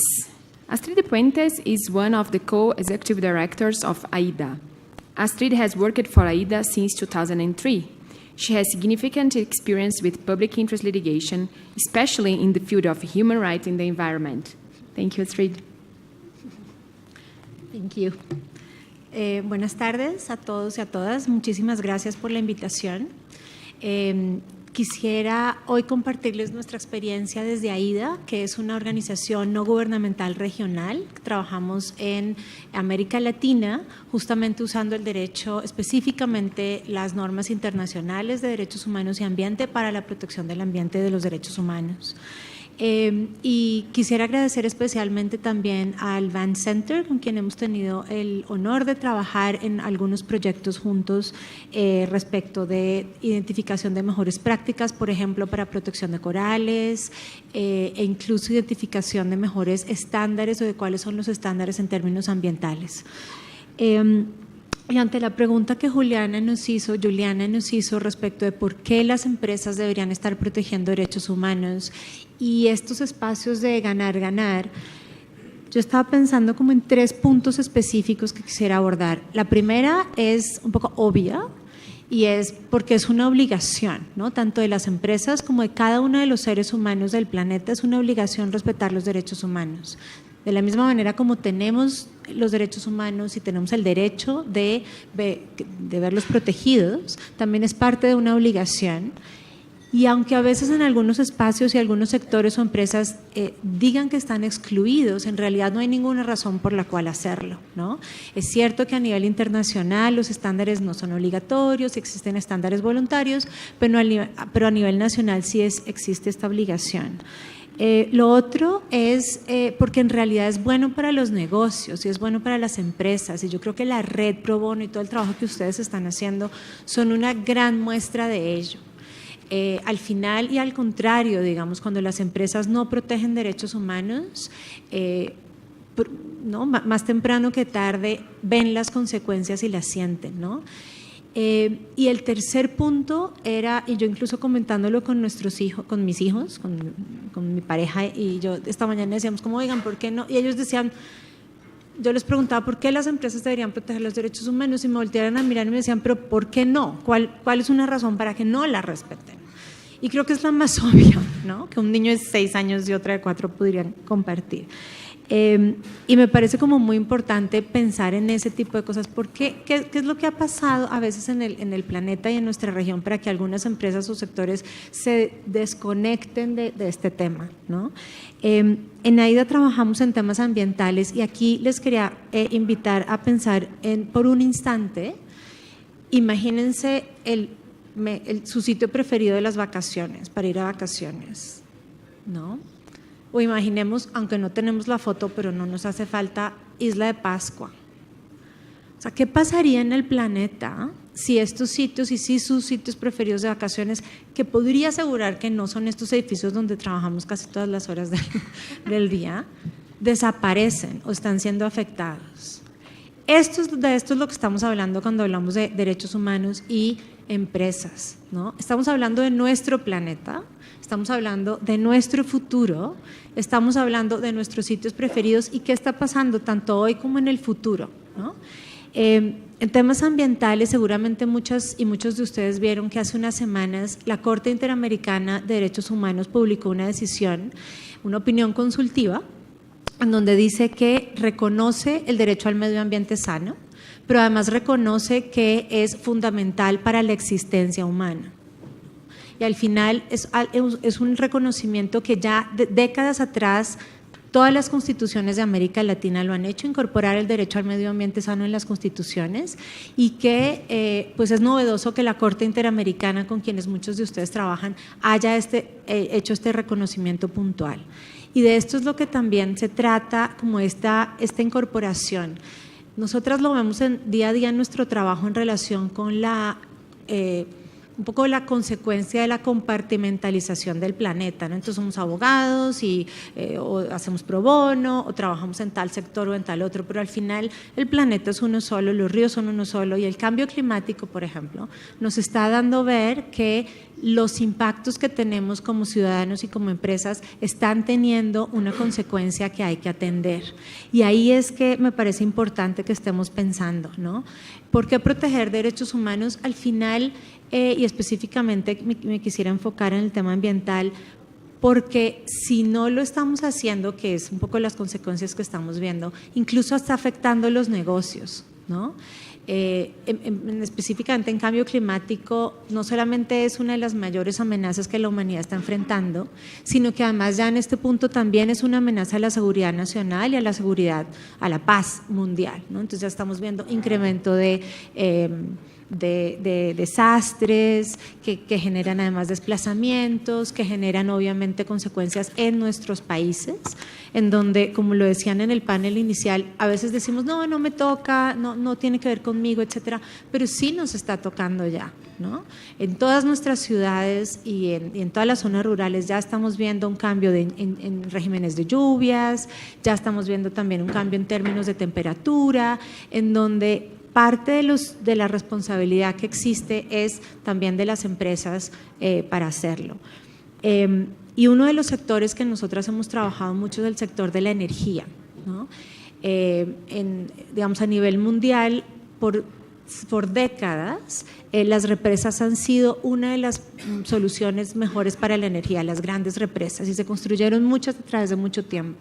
Astrid Puentes is one of the co-executive directors of AIDA. Astrid has worked for AIDA since 2003. She has significant experience with public interest litigation, especially in the field of human rights and the environment. Thank you, Astrid. Thank you. Buenas tardes a todos y a todas. Muchísimas gracias por la invitación. Quisiera hoy compartirles nuestra experiencia desde AIDA, que es una organización no gubernamental regional. Trabajamos en América Latina, justamente usando el derecho, específicamente las normas internacionales de derechos humanos y ambiente para la protección del ambiente y de los derechos humanos. Y quisiera agradecer especialmente también al Van Center, con quien hemos tenido el honor de trabajar en algunos proyectos juntos respecto de identificación de mejores prácticas, por ejemplo, para protección de corales, e incluso identificación de mejores estándares o de cuáles son los estándares en términos ambientales. Y ante la pregunta que Juliana nos hizo respecto de por qué las empresas deberían estar protegiendo derechos humanos y estos espacios de ganar-ganar, yo estaba pensando como en 3 puntos específicos que quisiera abordar. La primera es un poco obvia y es porque es una obligación, ¿no? Tanto de las empresas como de cada uno de los seres humanos del planeta, es una obligación respetar los derechos humanos. De la misma manera como tenemos los derechos humanos y tenemos el derecho de verlos protegidos, también es parte de una obligación. Y aunque a veces en algunos espacios y algunos sectores o empresas digan que están excluidos, en realidad no hay ninguna razón por la cual hacerlo, ¿no? Es cierto que a nivel internacional los estándares no son obligatorios, existen estándares voluntarios, pero a nivel nacional sí existe esta obligación. Lo otro es porque en realidad es bueno para los negocios y es bueno para las empresas, y yo creo que la red Pro Bono y todo el trabajo que ustedes están haciendo son una gran muestra de ello. Al final y al contrario, digamos, cuando las empresas no protegen derechos humanos, ¿no? Más temprano que tarde ven las consecuencias y las sienten, ¿no? Y el tercer punto era, y yo incluso comentándolo con nuestros hijos, con mis hijos, con mi pareja y yo esta mañana decíamos como, oigan, ¿por qué no? Y ellos decían, yo les preguntaba por qué las empresas deberían proteger los derechos humanos y me voltearon a mirar y me decían, pero ¿por qué no? ¿Cuál es una razón para que no la respeten? Y creo que es la más obvia, ¿no? Que un niño de 6 años y otra de 4 podrían compartir. Y me parece como muy importante pensar en ese tipo de cosas, porque ¿qué es lo que ha pasado a veces en el planeta y en nuestra región para que algunas empresas o sectores se desconecten de este tema, ¿no? En AIDA trabajamos en temas ambientales y aquí les quería invitar a pensar por un instante, imagínense su sitio preferido de las vacaciones, para ir a vacaciones, ¿no? O imaginemos, aunque no tenemos la foto, pero no nos hace falta, Isla de Pascua. O sea, ¿qué pasaría en el planeta si estos sitios y si sus sitios preferidos de vacaciones, que podría asegurar que no son estos edificios donde trabajamos casi todas las horas del día, desaparecen o están siendo afectados? De esto es lo que estamos hablando cuando hablamos de derechos humanos y empresas, ¿no? Estamos hablando de nuestro planeta, estamos hablando de nuestro futuro, estamos hablando de nuestros sitios preferidos y qué está pasando tanto hoy como en el futuro, ¿no? En temas ambientales, seguramente muchas y muchos de ustedes vieron que hace unas semanas la Corte Interamericana de Derechos Humanos publicó una decisión, una opinión consultiva, en donde dice que reconoce el derecho al medio ambiente sano, pero además reconoce que es fundamental para la existencia humana. y al final es un reconocimiento que ya décadas atrás todas las constituciones de América Latina lo han hecho, incorporar el derecho al medio ambiente sano en las constituciones, y que pues es novedoso que la Corte Interamericana, con quienes muchos de ustedes trabajan, haya hecho este reconocimiento puntual. Y de esto es lo que también se trata, como esta incorporación. Nosotras lo vemos día a día en nuestro trabajo en relación con un poco la consecuencia de la compartimentalización del planeta, ¿no? Entonces somos abogados y o hacemos pro bono o trabajamos en tal sector o en tal otro, pero al final el planeta es uno solo, los ríos son uno solo, y el cambio climático, por ejemplo, nos está dando ver que los impactos que tenemos como ciudadanos y como empresas están teniendo una consecuencia que hay que atender. Y ahí es que me parece importante que estemos pensando, ¿no? ¿Por qué proteger derechos humanos? Al final, y específicamente me quisiera enfocar en el tema ambiental, porque si no lo estamos haciendo, que es un poco las consecuencias que estamos viendo, incluso está afectando los negocios, ¿no? Específicamente en cambio climático, no solamente es una de las mayores amenazas que la humanidad está enfrentando, sino que además ya en este punto también es una amenaza a la seguridad nacional y a la seguridad, a la paz mundial, ¿no? Entonces ya estamos viendo incremento de desastres que generan además desplazamientos, que generan obviamente consecuencias en nuestros países, en donde, como lo decían en el panel inicial, a veces decimos, no me toca, no tiene que ver conmigo, etcétera, pero sí nos está tocando ya, ¿no? En todas nuestras ciudades y en todas las zonas rurales ya estamos viendo un cambio en regímenes de lluvias, ya estamos viendo también un cambio en términos de temperatura, en donde parte de la responsabilidad que existe es también de las empresas para hacerlo. Y uno de los sectores que nosotras hemos trabajado mucho es el sector de la energía, ¿no? Digamos, a nivel mundial, por décadas, las represas han sido una de las soluciones mejores para la energía, las grandes represas, y se construyeron muchas a través de mucho tiempo.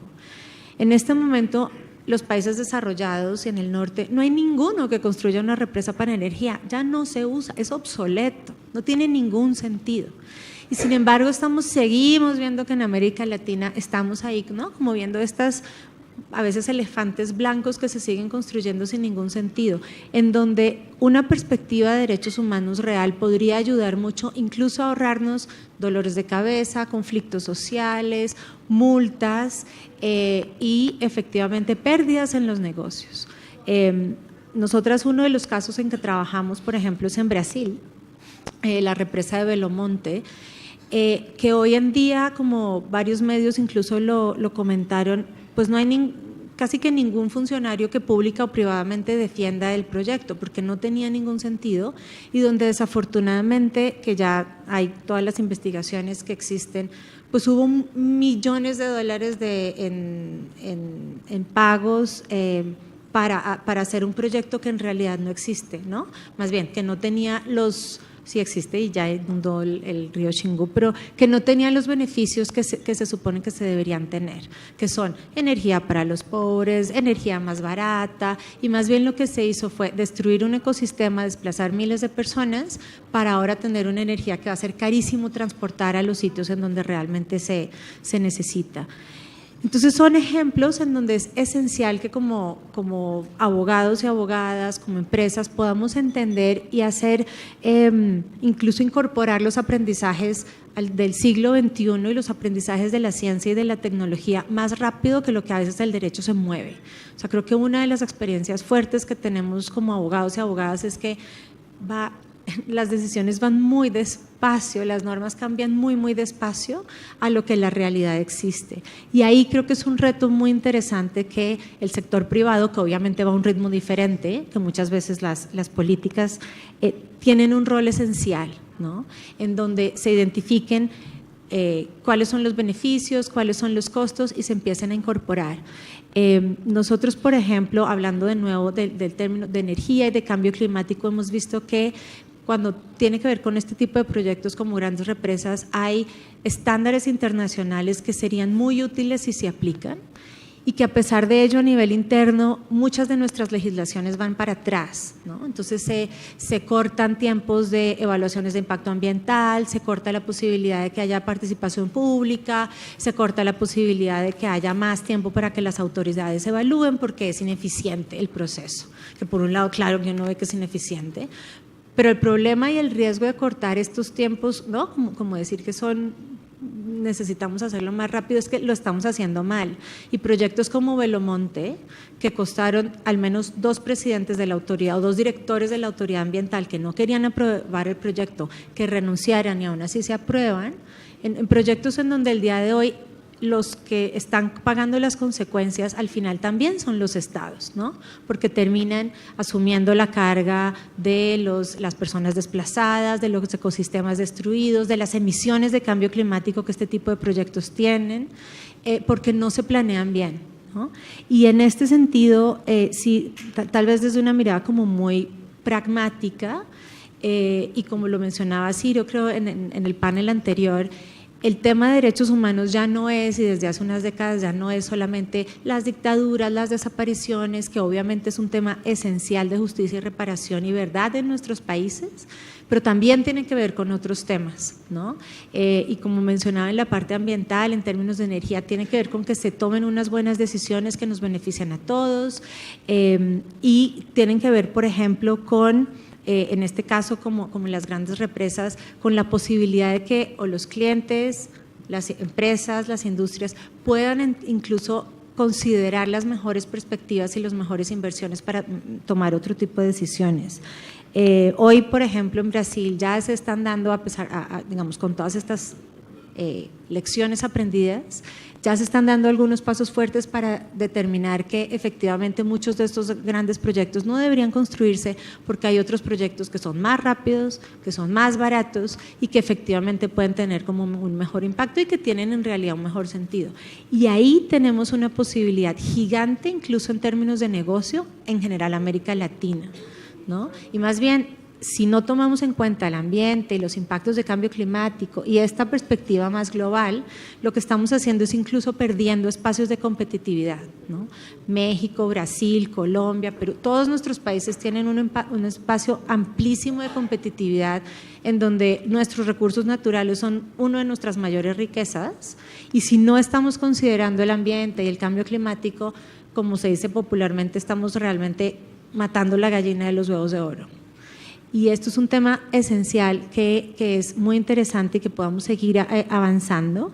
En este momento, los países desarrollados en el norte, no hay ninguno que construya una represa para energía, ya no se usa, es obsoleto, no tiene ningún sentido. Y sin embargo seguimos viendo que en América Latina estamos ahí, ¿no? Como viendo estas a veces elefantes blancos que se siguen construyendo sin ningún sentido, en donde una perspectiva de derechos humanos real podría ayudar mucho, incluso a ahorrarnos dolores de cabeza, conflictos sociales, multas y efectivamente pérdidas en los negocios. Nosotras, uno de los casos en que trabajamos, por ejemplo, es en Brasil, la represa de Belo Monte, que hoy en día, como varios medios incluso lo comentaron, pues no hay casi que ningún funcionario que pública o privadamente defienda el proyecto, porque no tenía ningún sentido, y donde desafortunadamente, que ya hay todas las investigaciones que existen, pues hubo millones de dólares en pagos para hacer un proyecto que en realidad no existe, ¿no? Más bien, que no tenía sí existe y ya inundó el río Xingu, pero que no tenía los beneficios que se supone que se deberían tener, que son energía para los pobres, energía más barata, y más bien lo que se hizo fue destruir un ecosistema, desplazar miles de personas para ahora tener una energía que va a ser carísimo transportar a los sitios en donde realmente se necesita. Entonces son ejemplos en donde es esencial que como abogados y abogadas, como empresas, podamos entender y hacer, incluso incorporar los aprendizajes del siglo XXI y los aprendizajes de la ciencia y de la tecnología más rápido que lo que a veces el derecho se mueve. O sea, creo que una de las experiencias fuertes que tenemos como abogados y abogadas es que las decisiones van muy despacio, las normas cambian muy despacio a lo que la realidad existe. Y ahí creo que es un reto muy interesante que el sector privado, que obviamente va a un ritmo diferente, que muchas veces las políticas tienen un rol esencial, ¿no? En donde se identifiquen cuáles son los beneficios, cuáles son los costos y se empiecen a incorporar. Nosotros, por ejemplo, hablando de nuevo del término de energía y de cambio climático, hemos visto que cuando tiene que ver con este tipo de proyectos como grandes represas, hay estándares internacionales que serían muy útiles si se aplican, y que a pesar de ello a nivel interno muchas de nuestras legislaciones van para atrás, ¿no? Entonces se cortan tiempos de evaluaciones de impacto ambiental, se corta la posibilidad de que haya participación pública, se corta la posibilidad de que haya más tiempo para que las autoridades evalúen porque es ineficiente el proceso, que por un lado claro que uno ve que es ineficiente, pero el problema y el riesgo de cortar estos tiempos, ¿no? Como decir que necesitamos hacerlo más rápido, es que lo estamos haciendo mal. Y proyectos como Velomonte, que costaron al menos 2 presidentes de la autoridad o 2 directores de la autoridad ambiental que no querían aprobar el proyecto, que renunciaran y aún así se aprueban, en proyectos en donde el día de hoy los que están pagando las consecuencias al final también son los estados, ¿no? Porque terminan asumiendo la carga de las personas desplazadas, de los ecosistemas destruidos, de las emisiones de cambio climático que este tipo de proyectos tienen, porque no se planean bien, ¿no? Y en este sentido, sí, tal vez desde una mirada como muy pragmática, y como lo mencionaba Ciro, creo en el panel anterior, el tema de derechos humanos ya no es, y desde hace unas décadas ya no es solamente las dictaduras, las desapariciones, que obviamente es un tema esencial de justicia y reparación y verdad en nuestros países, pero también tiene que ver con otros temas, ¿no? Y como mencionaba en la parte ambiental, en términos de energía, tiene que ver con que se tomen unas buenas decisiones que nos benefician a todos, y tienen que ver, por ejemplo, con en este caso como las grandes represas, con la posibilidad de que o los clientes, las empresas, las industrias puedan incluso considerar las mejores perspectivas y las mejores inversiones para tomar otro tipo de decisiones. Hoy, por ejemplo, en Brasil ya se están dando, digamos, con todas estas lecciones aprendidas, ya se están dando algunos pasos fuertes para determinar que efectivamente muchos de estos grandes proyectos no deberían construirse porque hay otros proyectos que son más rápidos, que son más baratos y que efectivamente pueden tener como un mejor impacto y que tienen en realidad un mejor sentido. Y ahí tenemos una posibilidad gigante, incluso en términos de negocio, en general América Latina, ¿no? Y más bien, si no tomamos en cuenta el ambiente y los impactos de cambio climático y esta perspectiva más global, lo que estamos haciendo es incluso perdiendo espacios de competitividad, ¿no? México, Brasil, Colombia, Perú, todos nuestros países tienen un espacio amplísimo de competitividad en donde nuestros recursos naturales son una de nuestras mayores riquezas, y si no estamos considerando el ambiente y el cambio climático, como se dice popularmente, estamos realmente matando la gallina de los huevos de oro. Y esto es un tema esencial que es muy interesante y que podamos seguir avanzando.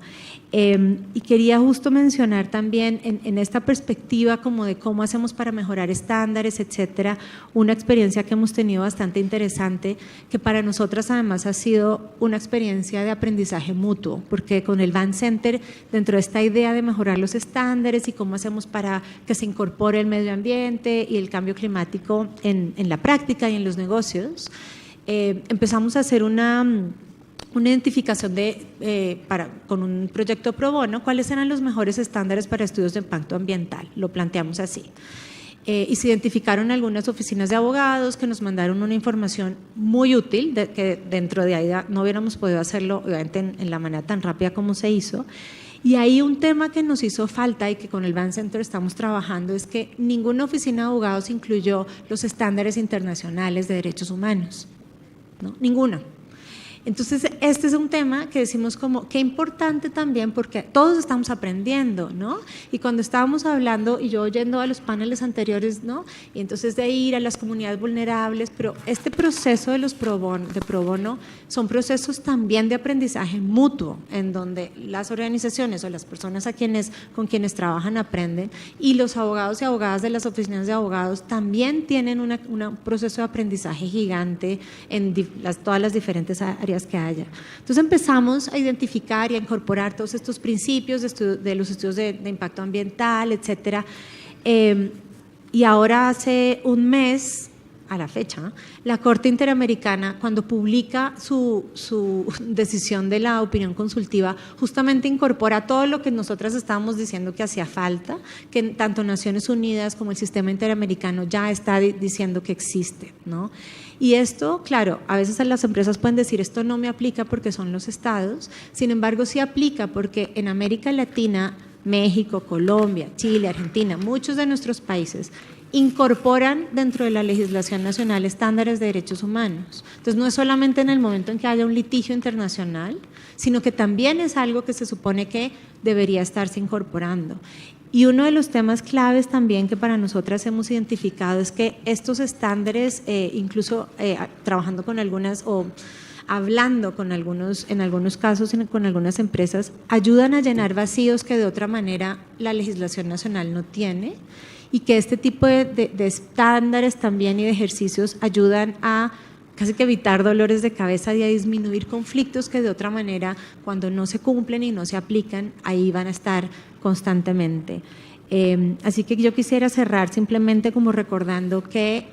Y quería justo mencionar también en esta perspectiva como de cómo hacemos para mejorar estándares, etcétera, una experiencia que hemos tenido bastante interesante, que para nosotras además ha sido una experiencia de aprendizaje mutuo, porque con el Van Center, dentro de esta idea de mejorar los estándares y cómo hacemos para que se incorpore el medio ambiente y el cambio climático en la práctica y en los negocios, empezamos a hacer una identificación con un proyecto pro bono, cuáles eran los mejores estándares para estudios de impacto ambiental, lo planteamos así. Y se identificaron algunas oficinas de abogados que nos mandaron una información muy útil, que dentro de ahí no hubiéramos podido hacerlo obviamente en la manera tan rápida como se hizo. Y ahí un tema que nos hizo falta y que con el Van Center estamos trabajando es que ninguna oficina de abogados incluyó los estándares internacionales de derechos humanos, ¿no? Ninguna. Entonces, este es un tema que decimos como qué importante también, porque todos estamos aprendiendo, ¿no? Y cuando estábamos hablando, y yo oyendo a los paneles anteriores, ¿no? Y entonces de ir a las comunidades vulnerables, pero este proceso de los pro bono son procesos también de aprendizaje mutuo, en donde las organizaciones o las personas con quienes trabajan aprenden, y los abogados y abogadas de las oficinas de abogados también tienen un proceso de aprendizaje gigante en todas las diferentes áreas que haya. Entonces empezamos a identificar y a incorporar todos estos principios de los estudios de impacto ambiental, etcétera. Y ahora hace un mes, a la fecha, la Corte Interamericana, cuando publica su decisión de la opinión consultiva, justamente incorpora todo lo que nosotras estábamos diciendo que hacía falta, que tanto Naciones Unidas como el sistema interamericano ya está diciendo que existe, ¿no? Y esto, claro, a veces las empresas pueden decir esto no me aplica porque son los estados, sin embargo sí aplica porque en América Latina México, Colombia, Chile, Argentina, muchos de nuestros países incorporan dentro de la legislación nacional estándares de derechos humanos. Entonces, no es solamente en el momento en que haya un litigio internacional, sino que también es algo que se supone que debería estarse incorporando. Y uno de los temas claves también que para nosotras hemos identificado es que estos estándares, incluso trabajando con algunas o hablando con algunos, en algunos casos con algunas empresas, ayudan a llenar vacíos que de otra manera la legislación nacional no tiene, y que este tipo de estándares también y de ejercicios ayudan a casi que evitar dolores de cabeza y a disminuir conflictos que de otra manera, cuando no se cumplen y no se aplican, ahí van a estar constantemente. Así que yo quisiera cerrar simplemente como recordando que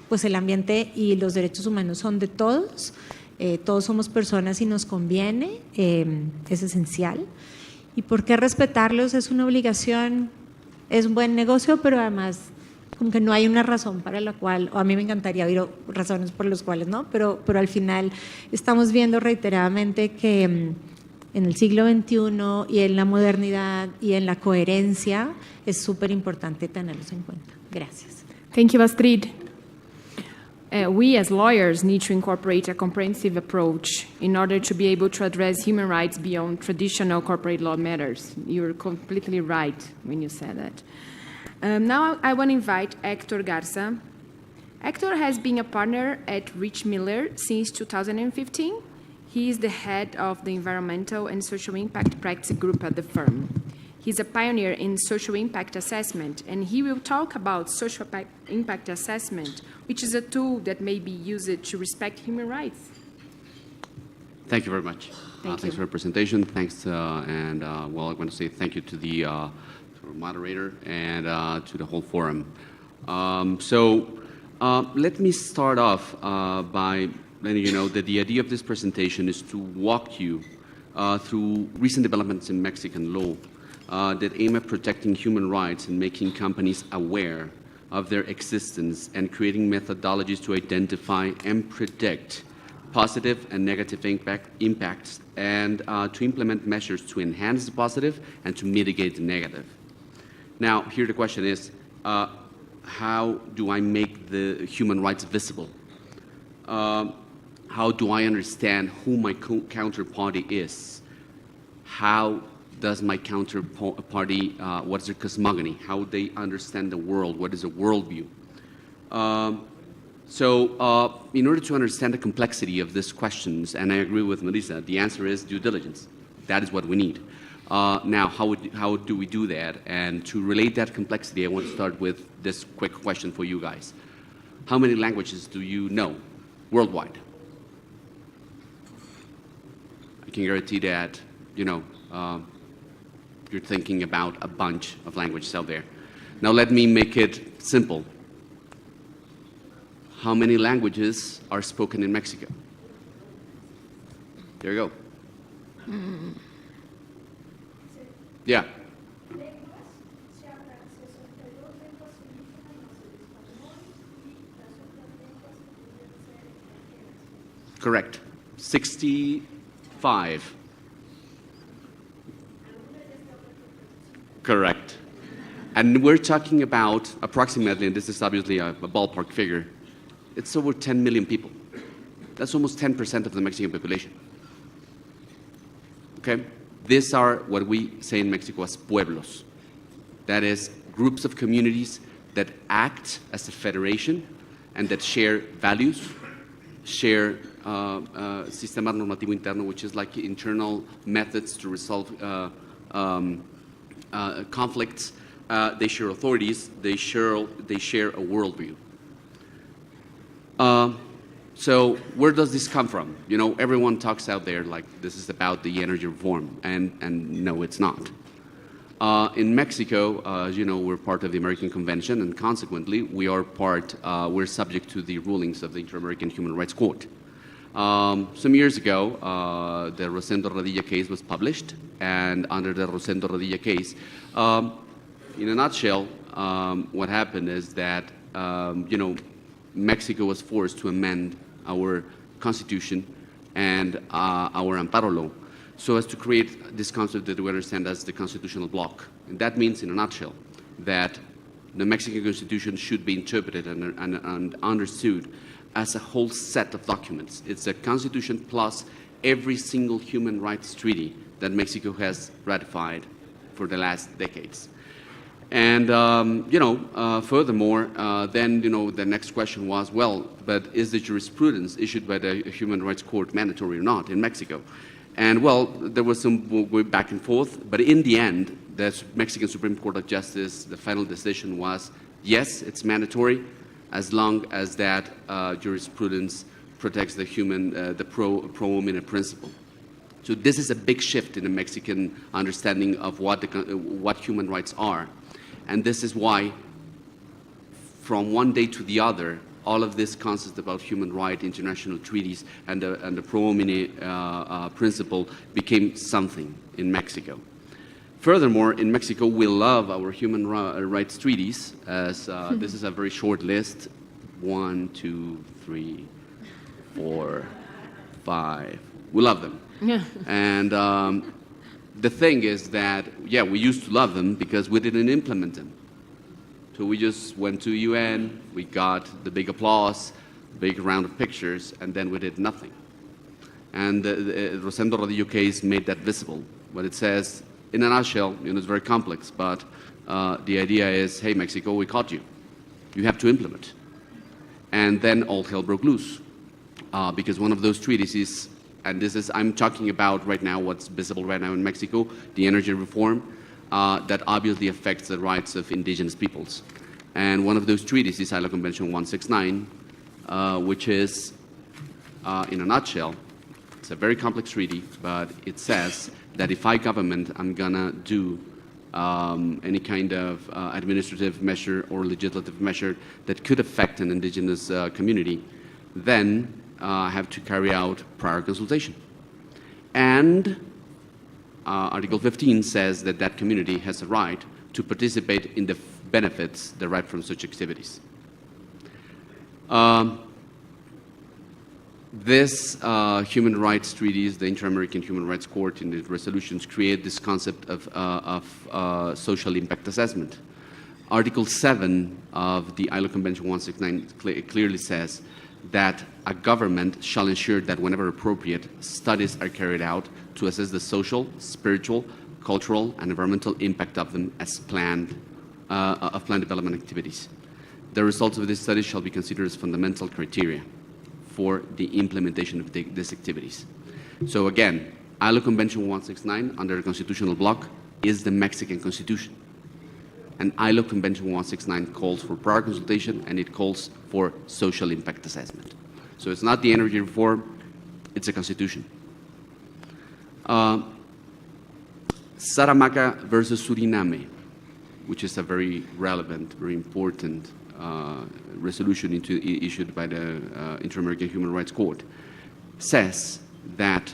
pues el ambiente y los derechos humanos son de todos, todos somos personas y nos conviene, es esencial. ¿Y por qué respetarlos? Es una obligación, es un buen negocio, pero además como que no hay una razón para la cual, o a mí me encantaría oír razones por las cuales no, pero al final estamos viendo reiteradamente que en el siglo XXI y en la modernidad y en la coherencia es súper importante tenerlos en cuenta. Gracias. Thank you, Astrid. We as lawyers need to incorporate a comprehensive approach in order to be able to address human rights beyond traditional corporate law matters. You're completely right when you said that. Now I want to invite Hector Garza. Hector has been a partner at Rich Miller since 2015. He is the head of the Environmental and Social Impact Practice Group at the firm. He's a pioneer in social impact assessment, and he will talk about social impact assessment, which is a tool that may be used to respect human rights. Thank you very much. Thanks for the presentation. Thanks, well, I want to say thank you to the moderator and to the whole forum. Let me start off by letting you know that the idea of this presentation is to walk you through recent developments in Mexican law that aim at protecting human rights and making companies aware of their existence and creating methodologies to identify and predict positive and negative impacts and to implement measures to enhance the positive and to mitigate the negative. Now, here the question is, how do I make the human rights visible? How do I understand who my counterparty is? How does my counterparty, what is their cosmogony? How they understand the world? What is a worldview? In order to understand the complexity of these questions, and I agree with Melissa, the answer is due diligence. That is what we need. Now, how do we do that? And to relate that complexity, I want to start with this quick question for you guys. How many languages do you know worldwide? I can guarantee that, you're thinking about a bunch of languages out there. Now let me make it simple. How many languages are spoken in Mexico? There you go. Yeah. Correct. 65. Correct. And we're talking about approximately, and this is obviously a ballpark figure, it's over 10 million people. That's almost 10% of the Mexican population. Okay? These are what we say in Mexico as pueblos. That is, groups of communities that act as a federation and that share values, share sistema normativo interno, which is like internal methods to resolve conflicts. They share authorities. They share a worldview. So where does this come from? Everyone talks out there like this is about the energy reform, and no, it's not. In Mexico, as you know, we're part of the American Convention, and consequently, we're subject to the rulings of the Inter-American Human Rights Court. Some years ago, the Rosendo Radilla case was published, and under the Rosendo Radilla case, in a nutshell, what happened is that, Mexico was forced to amend our constitution and our amparo law so as to create this concept that we understand as the constitutional block. And that means, in a nutshell, that the Mexican Constitution should be interpreted and understood as a whole set of documents. It's a constitution plus every single human rights treaty that Mexico has ratified for the last decades. And, furthermore, then, the next question was, well, but is the jurisprudence issued by the Human Rights Court mandatory or not in Mexico? And, well, there was some way back and forth, but in the end, the Mexican Supreme Court of Justice, the final decision was, yes, it's mandatory, as long as that jurisprudence protects the pro hominem principle. So this is a big shift in the Mexican understanding of what human rights are. And this is why, from one day to the other, all of this concept about human rights, international treaties, and the pro hominem principle became something in Mexico. Furthermore, in Mexico, we love our human rights treaties, as this is a very short list. 1, 2, 3, 4, 5. We love them. Yeah. And the thing is that, yeah, we used to love them because we didn't implement them. So we just went to UN, we got the big applause, big round of pictures, and then we did nothing. And Rosendo Rodillo case made that visible. What it says, in a nutshell, it's very complex, but the idea is, hey, Mexico, we caught you. You have to implement. And then all hell broke loose. Because one of those treaties is, and this is, I'm talking about right now what's visible right now in Mexico, the energy reform, that obviously affects the rights of indigenous peoples. And one of those treaties is ILO Convention 169, which is, in a nutshell, it's a very complex treaty, but it says that if I, government, I'm gonna do any kind of administrative measure or legislative measure that could affect an indigenous community, then I have to carry out prior consultation. And Article 15 says that that community has a right to participate in the benefits derived from such activities. This human rights treaties, the Inter-American Human Rights Court in the resolutions create this concept of social impact assessment. Article 7 of the ILO Convention 169 clearly says that a government shall ensure that whenever appropriate, studies are carried out to assess the social, spiritual, cultural, and environmental impact of them as planned development activities. The results of these studies shall be considered as fundamental criteria for the implementation of these activities. So again, ILO Convention 169 under the constitutional block is the Mexican Constitution. And ILO Convention 169 calls for prior consultation and it calls for social impact assessment. So it's not the energy reform, it's a constitution. Saramaca versus Suriname, which is a very relevant, very important resolution issued by the Inter-American Human Rights Court, says that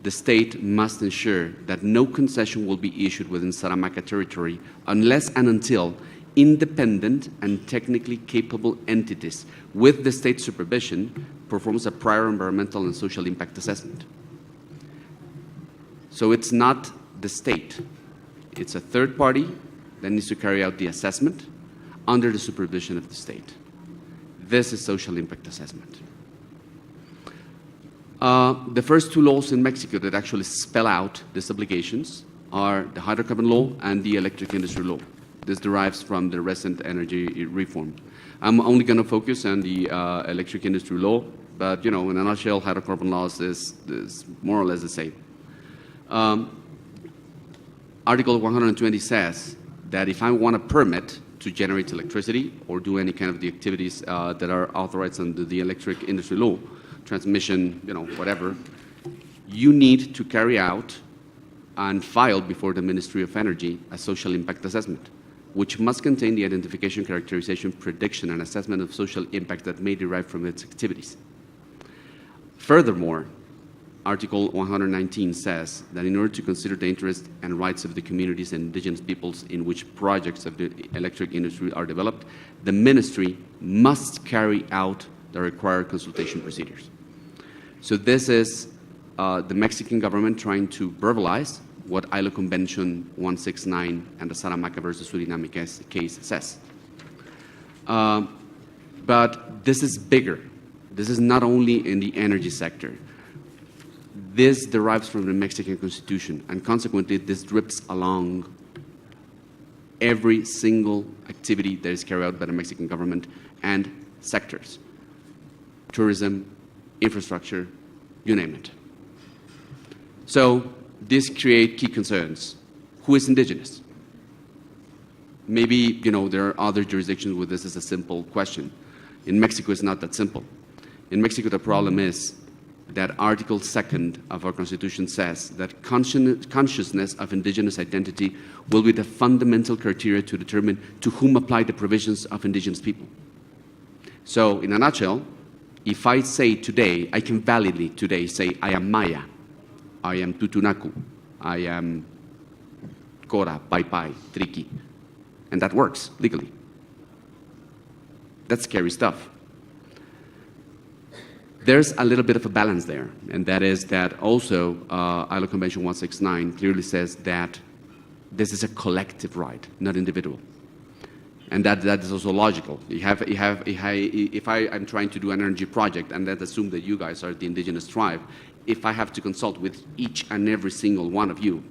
the state must ensure that no concession will be issued within Saramaca territory unless and until independent and technically capable entities with the state supervision performs a prior environmental and social impact assessment. So it's not the state, it's a third party that needs to carry out the assessment under the supervision of the state. This is social impact assessment. The first two laws in Mexico that actually spell out these obligations are the hydrocarbon law and the electric industry law. This derives from the recent energy reform. I'm only going to focus on the electric industry law, but in a nutshell, hydrocarbon laws is more or less the same. Article 120 says that if I want a permit to generate electricity or do any kind of the activities that are authorized under the electric industry law, transmission, whatever, you need to carry out and file before the Ministry of Energy a social impact assessment, which must contain the identification, characterization, prediction, and assessment of social impact that may derive from its activities. Furthermore, Article 119 says that in order to consider the interests and rights of the communities and indigenous peoples in which projects of the electric industry are developed, the ministry must carry out the required consultation procedures. So this is the Mexican government trying to verbalize what ILO Convention 169 and the Salamanca versus Suriname case says. But this is bigger. This is not only in the energy sector. This derives from the Mexican Constitution, and consequently, this drips along every single activity that is carried out by the Mexican government and sectors. Tourism, infrastructure, you name it. So this creates key concerns. Who is indigenous? Maybe, there are other jurisdictions where this is a simple question. In Mexico, it's not that simple. In Mexico, the problem is that Article 2 of our Constitution says that consciousness of indigenous identity will be the fundamental criteria to determine to whom apply the provisions of indigenous people. So, in a nutshell, if I say today, I can validly today say, I am Maya, I am Tutunacu, I am Cora, Pai Pai, Triqui, and that works legally. That's scary stuff. There's a little bit of a balance there, and that is that also ILO Convention 169 clearly says that this is a collective right, not individual. And that is also logical. If I'm trying to do an energy project, and let's assume that you guys are the indigenous tribe, if I have to consult with each and every single one of you,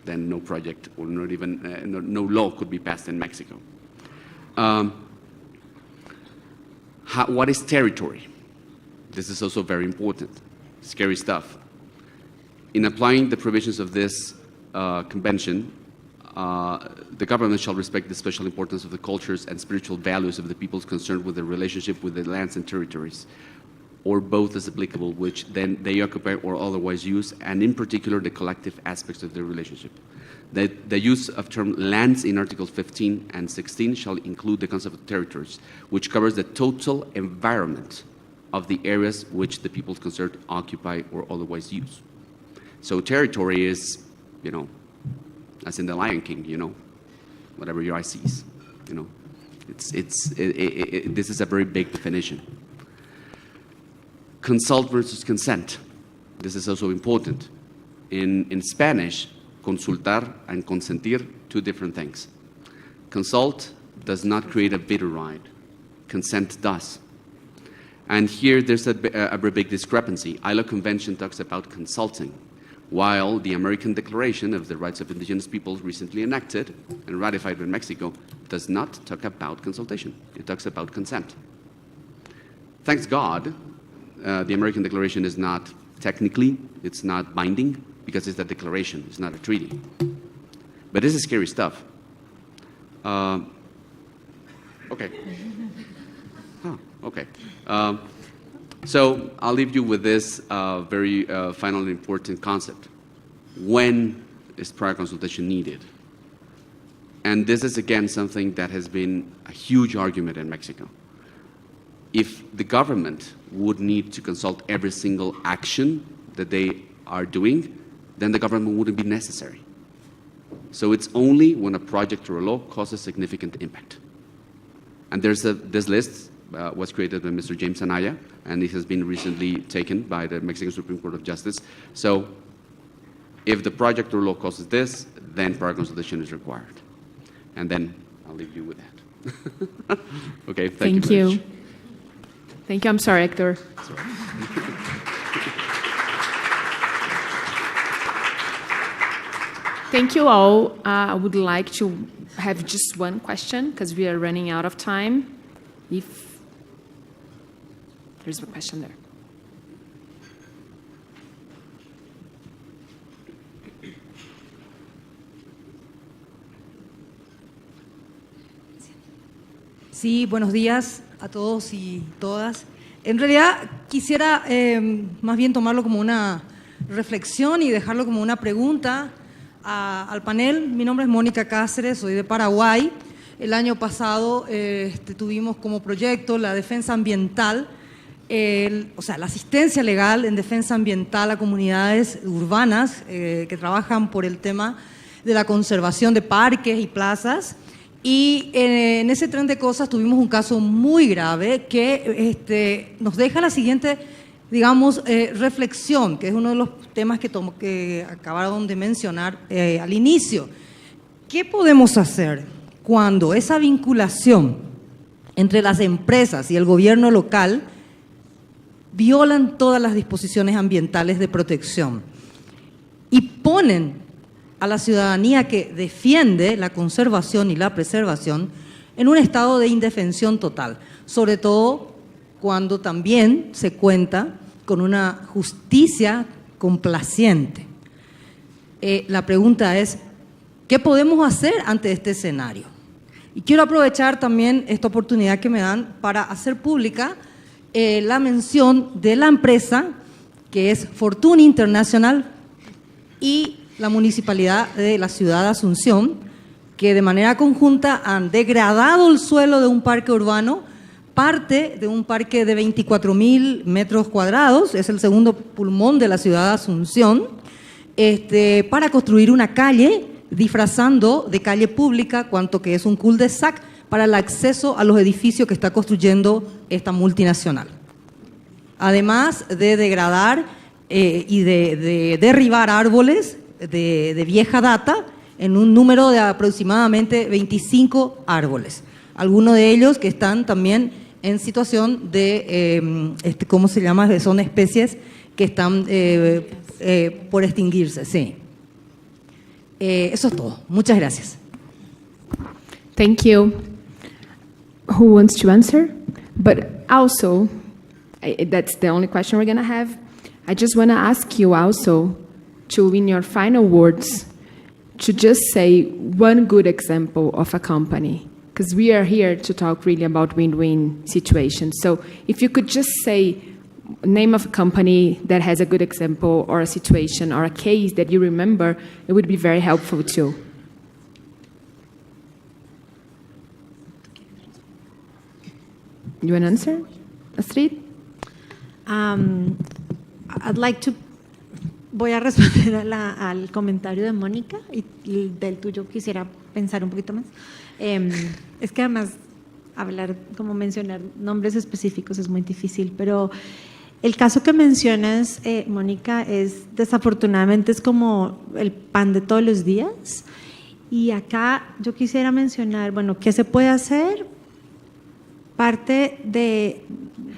then no project or not even no law could be passed in Mexico. What is territory? This is also very important. Scary stuff. In applying the provisions of this convention, the government shall respect the special importance of the cultures and spiritual values of the peoples concerned with the relationship with the lands and territories, or both as applicable, which then they occupy or otherwise use, and in particular the collective aspects of their relationship. The use of term lands in Articles 15 and 16 shall include the concept of territories, which covers the total environment of the areas which the peoples concerned occupy or otherwise use. So territory is, as in the Lion King, whatever your eye sees, this is a very big definition. Consult versus consent. This is also important. In Spanish, consultar and consentir, two different things. Consult does not create a veto right. Consent does. And here there's a very big discrepancy. ILO Convention talks about consulting, while the American Declaration of the Rights of Indigenous Peoples, recently enacted and ratified in Mexico, does not talk about consultation. It talks about consent. Thanks God, the American Declaration is not technically, it's not binding, because it's a declaration, it's not a treaty. But this is scary stuff. Okay. Oh, okay. So I'll leave you with this very final and important concept. When is prior consultation needed? And this is, again, something that has been a huge argument in Mexico. If the government would need to consult every single action that they are doing, then the government wouldn't be necessary. So it's only when a project or a law causes significant impact. And there's this list was created by Mr. James Anaya, and it has been recently taken by the Mexican Supreme Court of Justice. So if the project or law causes this, then prior consultation is required. And then I'll leave you with that. Okay, thank you very much. Thank you. I'm sorry, Hector. Thank you all. I would like to have just one question because we are running out of time. If there's a question there. Sí, buenos días a todos y todas. En realidad quisiera más bien tomarlo como una reflexión y dejarlo como una pregunta al panel. Mi nombre es Mónica Cáceres, soy de Paraguay. El año pasado tuvimos como proyecto la defensa ambiental, la asistencia legal en defensa ambiental a comunidades urbanas que trabajan por el tema de la conservación de parques y plazas. Y en ese tren de cosas tuvimos un caso muy grave que nos deja la siguiente digamos, reflexión, que es uno de los temas que acabaron de mencionar al inicio. ¿Qué podemos hacer cuando esa vinculación entre las empresas y el gobierno local violan todas las disposiciones ambientales de protección y ponen a la ciudadanía que defiende la conservación y la preservación en un estado de indefensión total, sobre todo cuando también se cuenta con una justicia complaciente? La pregunta es, ¿qué podemos hacer ante este escenario? Y quiero aprovechar también esta oportunidad que me dan para hacer pública la mención de la empresa que es Fortune International y la Municipalidad de la Ciudad de Asunción, que de manera conjunta han degradado el suelo de un parque urbano, parte de un parque de 24.000 metros cuadrados, es el segundo pulmón de la Ciudad de Asunción, para construir una calle, disfrazando de calle pública cuanto que es un cul-de-sac para el acceso a los edificios que está construyendo esta multinacional. Además de degradar y de derribar árboles de vieja data en un número de aproximadamente 25 árboles. Algunos de ellos que están también en situación de, ¿cómo se llama? Son especies que están por extinguirse, sí. Eso es todo. Muchas gracias. Thank you. Who wants to answer? But also, that's the only question we're going to have. I just want to ask you also to, in your final words, to just say one good example of a company, because we are here to talk really about win-win situations. So if you could just say name of a company that has a good example or a situation or a case that you remember, it would be very helpful too. You want to answer, Astrid? I'd like to. Voy a responder al comentario de Mónica y del tuyo quisiera pensar un poquito más. Es que además hablar, como mencionar nombres específicos es muy difícil, pero el caso que mencionas, Mónica, desafortunadamente es como el pan de todos los días. Y acá yo quisiera mencionar, bueno, ¿qué se puede hacer? Parte de,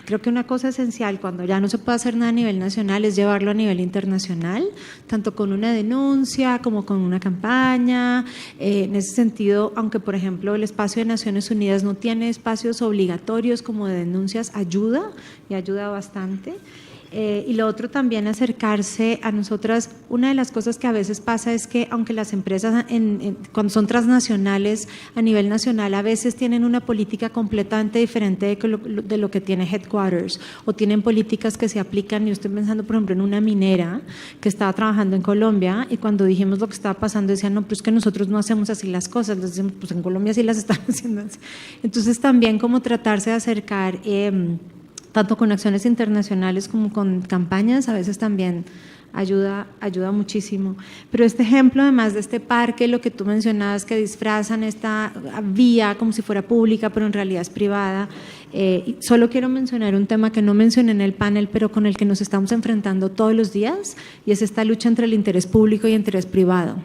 creo que una cosa esencial cuando ya no se puede hacer nada a nivel nacional es llevarlo a nivel internacional, tanto con una denuncia como con una campaña. En ese sentido, aunque por ejemplo el espacio de Naciones Unidas no tiene espacios obligatorios como de denuncias, ayuda y ayuda bastante. Y lo otro también acercarse a nosotras. Una de las cosas que a veces pasa es que aunque las empresas cuando son transnacionales a nivel nacional a veces tienen una política completamente diferente de lo que tiene Headquarters o tienen políticas que se aplican. Yo estoy pensando por ejemplo en una minera que estaba trabajando en Colombia y cuando dijimos lo que estaba pasando decían no, pues que nosotros no hacemos así las cosas. Les decimos pues en Colombia sí las están haciendo así. Entonces también como tratarse de acercar tanto con acciones internacionales como con campañas, a veces también ayuda muchísimo. Pero este ejemplo, además de este parque, lo que tú mencionabas, que disfrazan esta vía como si fuera pública, pero en realidad es privada. Solo quiero mencionar un tema que no mencioné en el panel, pero con el que nos estamos enfrentando todos los días, y es esta lucha entre el interés público y el interés privado.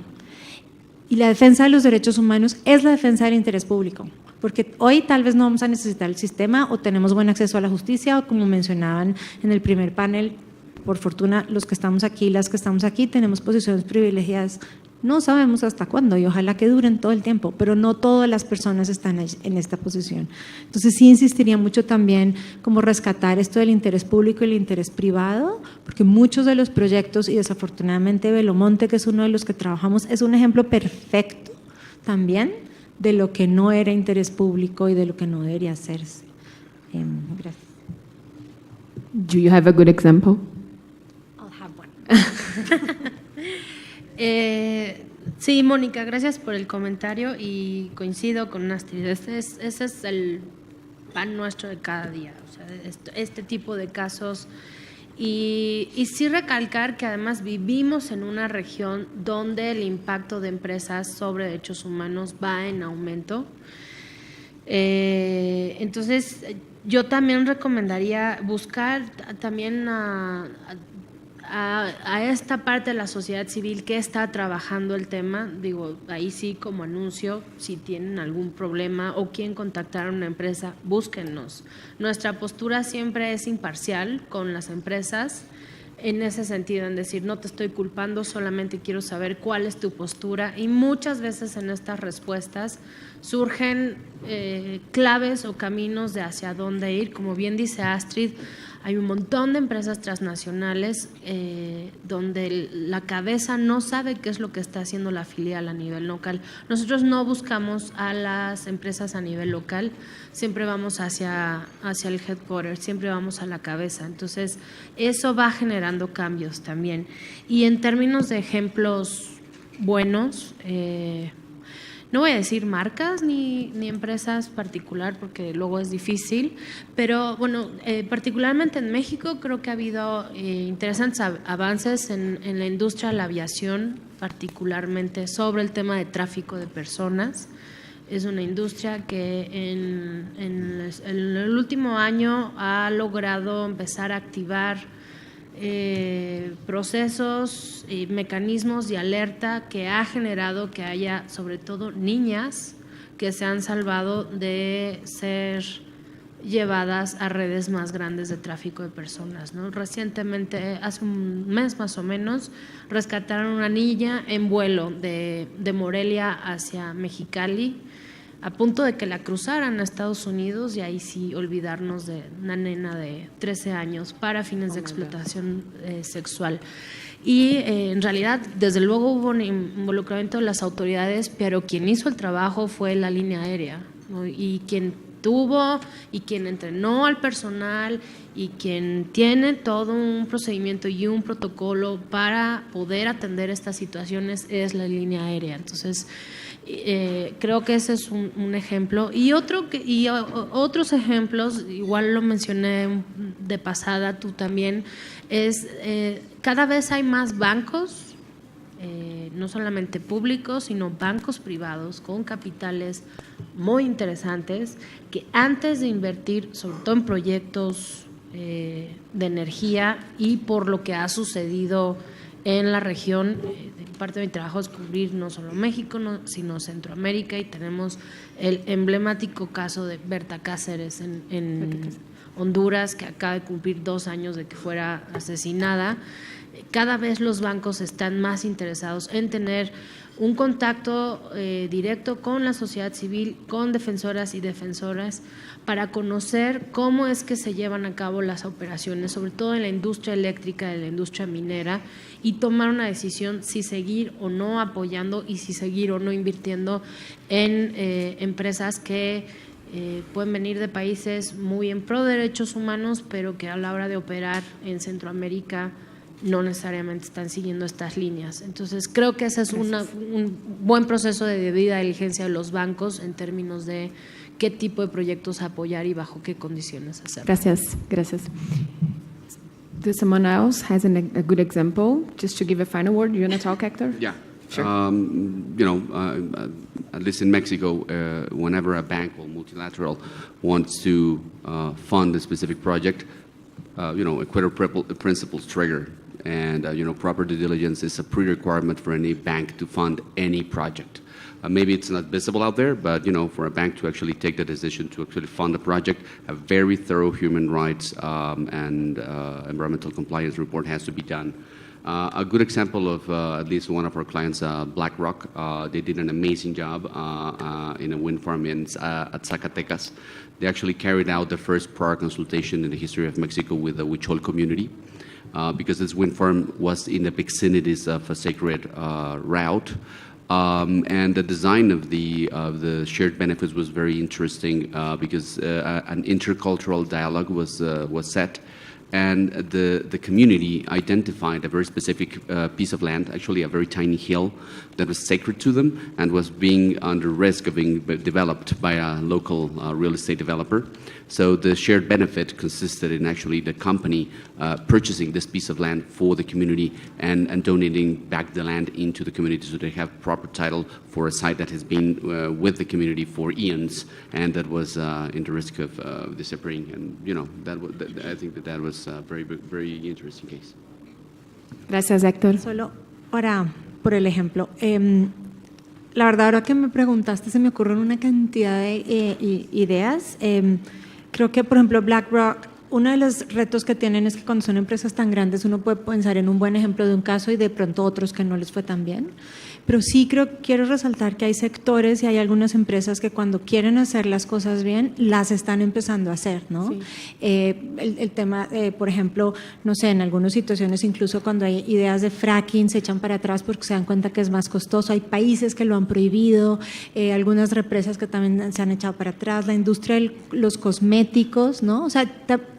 Y la defensa de los derechos humanos es la defensa del interés público. Porque hoy tal vez no vamos a necesitar el sistema o tenemos buen acceso a la justicia o como mencionaban en el primer panel, por fortuna los que estamos aquí, las que estamos aquí tenemos posiciones privilegiadas. No sabemos hasta cuándo y ojalá que duren todo el tiempo, pero no todas las personas están en esta posición. Entonces sí insistiría mucho también como rescatar esto del interés público y el interés privado, porque muchos de los proyectos y desafortunadamente Belomonte, que es uno de los que trabajamos, es un ejemplo perfecto también de lo que no era interés público y de lo que no debería hacerse. Gracias. Do you have a good example? I'll have one. Sí, Mónica, gracias por el comentario y coincido con Astrid. Ese es el pan nuestro de cada día, o sea, este tipo de casos. Y sí recalcar que además vivimos en una región donde el impacto de empresas sobre derechos humanos va en aumento. Entonces, Yo también recomendaría buscar también a esta parte de la sociedad civil que está trabajando el tema. Digo, ahí sí, como anuncio, si tienen algún problema o quieren contactar a una empresa, búsquennos. Nuestra postura siempre es imparcial con las empresas, en ese sentido, en decir, no te estoy culpando, solamente quiero saber cuál es tu postura, y muchas veces en estas respuestas surgen claves o caminos de hacia dónde ir. Como bien dice Astrid, hay un montón de empresas transnacionales donde la cabeza no sabe qué es lo que está haciendo la filial a nivel local. Nosotros no buscamos a las empresas a nivel local, siempre vamos hacia el headquarter, siempre vamos a la cabeza. Entonces, eso va generando cambios también. Y en términos de ejemplos buenos, no voy a decir marcas ni empresas particular porque luego es difícil, pero bueno, particularmente en México creo que ha habido interesantes avances en la industria de la aviación, particularmente sobre el tema de tráfico de personas. Es una industria que en el último año ha logrado empezar a activar procesos y mecanismos de alerta que ha generado que haya sobre todo niñas que se han salvado de ser llevadas a redes más grandes de tráfico de personas, ¿no? Recientemente, hace un mes más o menos, rescataron una niña en vuelo de Morelia hacia Mexicali, a punto de que la cruzaran a Estados Unidos, y ahí sí olvidarnos de una nena de 13 años para fines de explotación sexual. Y en realidad, desde luego hubo un involucramiento de las autoridades, pero quien hizo el trabajo fue la línea aérea, ¿no? Y quien tuvo y quien entrenó al personal y quien tiene todo un procedimiento y un protocolo para poder atender estas situaciones es la línea aérea. Entonces, creo que ese es un ejemplo. Y otros ejemplos, igual lo mencioné de pasada tú también, es cada vez hay más bancos, no solamente públicos, sino bancos privados con capitales muy interesantes que antes de invertir, sobre todo en proyectos de energía y por lo que ha sucedido en la región, parte de mi trabajo es cubrir no solo México, sino Centroamérica, y tenemos el emblemático caso de Berta Cáceres en Honduras, que acaba de cumplir 2 años de que fuera asesinada. Cada vez los bancos están más interesados en tener un contacto directo con la sociedad civil, con defensoras y defensoras, para conocer cómo es que se llevan a cabo las operaciones, sobre todo en la industria eléctrica, en la industria minera, y tomar una decisión si seguir o no apoyando y si seguir o no invirtiendo en empresas que pueden venir de países muy en pro de derechos humanos, pero que a la hora de operar en Centroamérica no necesariamente están siguiendo estas líneas. Entonces, creo que ese es un buen proceso de debida diligencia de los bancos en términos de qué tipo de proyectos apoyar y bajo qué condiciones hacerlo. Gracias, gracias. Does someone else has a good example? Just to give a final word, you want to talk, Hector? Yeah. Sure. At least in Mexico, whenever a bank or multilateral wants to fund a specific project, equitable principles trigger. And, proper due diligence is a pre-requirement for any bank to fund any project. Maybe it's not visible out there, but, for a bank to actually take the decision to actually fund a project, a very thorough human rights and environmental compliance report has to be done. A good example of at least one of our clients, BlackRock, they did an amazing job in a wind farm at Zacatecas. They actually carried out the first prior consultation in the history of Mexico with the Huichol community, because this wind farm was in the vicinities of a sacred route. And the design of the shared benefits was very interesting because an intercultural dialogue was set. And the community identified a very specific piece of land, actually a very tiny hill that was sacred to them and was being under risk of being developed by a local real estate developer. So the shared benefit consisted in actually the company purchasing this piece of land for the community and donating back the land into the community so they have proper title for a site that has been with the community for eons and that was in the risk of disappearing. And I think that was a very, very interesting case. Gracias, Héctor. Solo por el ejemplo, la verdad ahora que me preguntaste se me ocurrieron una cantidad de ideas. Creo que, por ejemplo, BlackRock, uno de los retos que tienen es que cuando son empresas tan grandes uno puede pensar en un buen ejemplo de un caso y de pronto otros que no les fue tan bien. Pero sí quiero resaltar que hay sectores y hay algunas empresas que cuando quieren hacer las cosas bien, las están empezando a hacer, ¿no? Sí. El tema, por ejemplo, no sé, en algunas situaciones incluso cuando hay ideas de fracking se echan para atrás porque se dan cuenta que es más costoso. Hay países que lo han prohibido, algunas represas que también se han echado para atrás, la industria de los cosméticos, ¿no? O sea,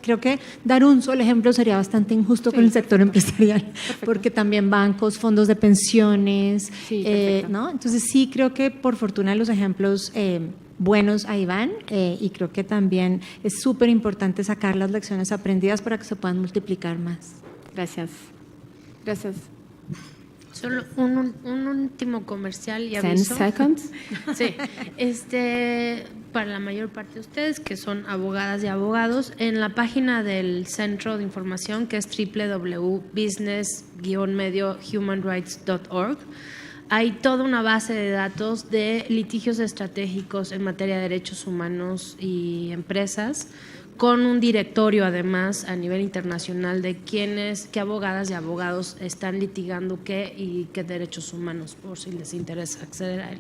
creo que dar un solo ejemplo sería bastante injusto con el sector empresarial, porque también bancos, fondos de pensiones, Sí, ¿no? Entonces sí creo que por fortuna los ejemplos buenos ahí van y creo que también es súper importante sacar las lecciones aprendidas para que se puedan multiplicar más. Gracias. Gracias. Solo un último comercial y 10 aviso. seconds. Sí, para la mayor parte de ustedes que son abogadas y abogados, en la página del Centro de Información que es www.business-mediohumanrights.org hay toda una base de datos de litigios estratégicos en materia de derechos humanos y empresas, con un directorio además a nivel internacional de qué abogadas y abogados están litigando qué y qué derechos humanos, por si les interesa acceder a él.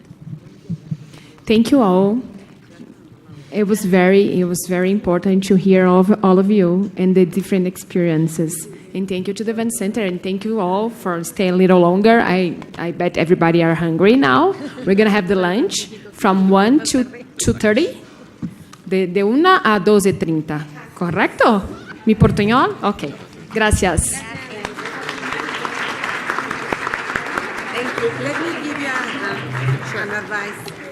Thank you all. It was very important to hear all of you and the different experiences. And thank you to the Event Center, and thank you all for staying a little longer. I bet everybody are hungry now. We're going to have the lunch from 1 to 2:30. De 1 a 12:30. ¿Correcto? ¿Mi portuñol? Ok. Gracias. Thank you. Let me give you an advice.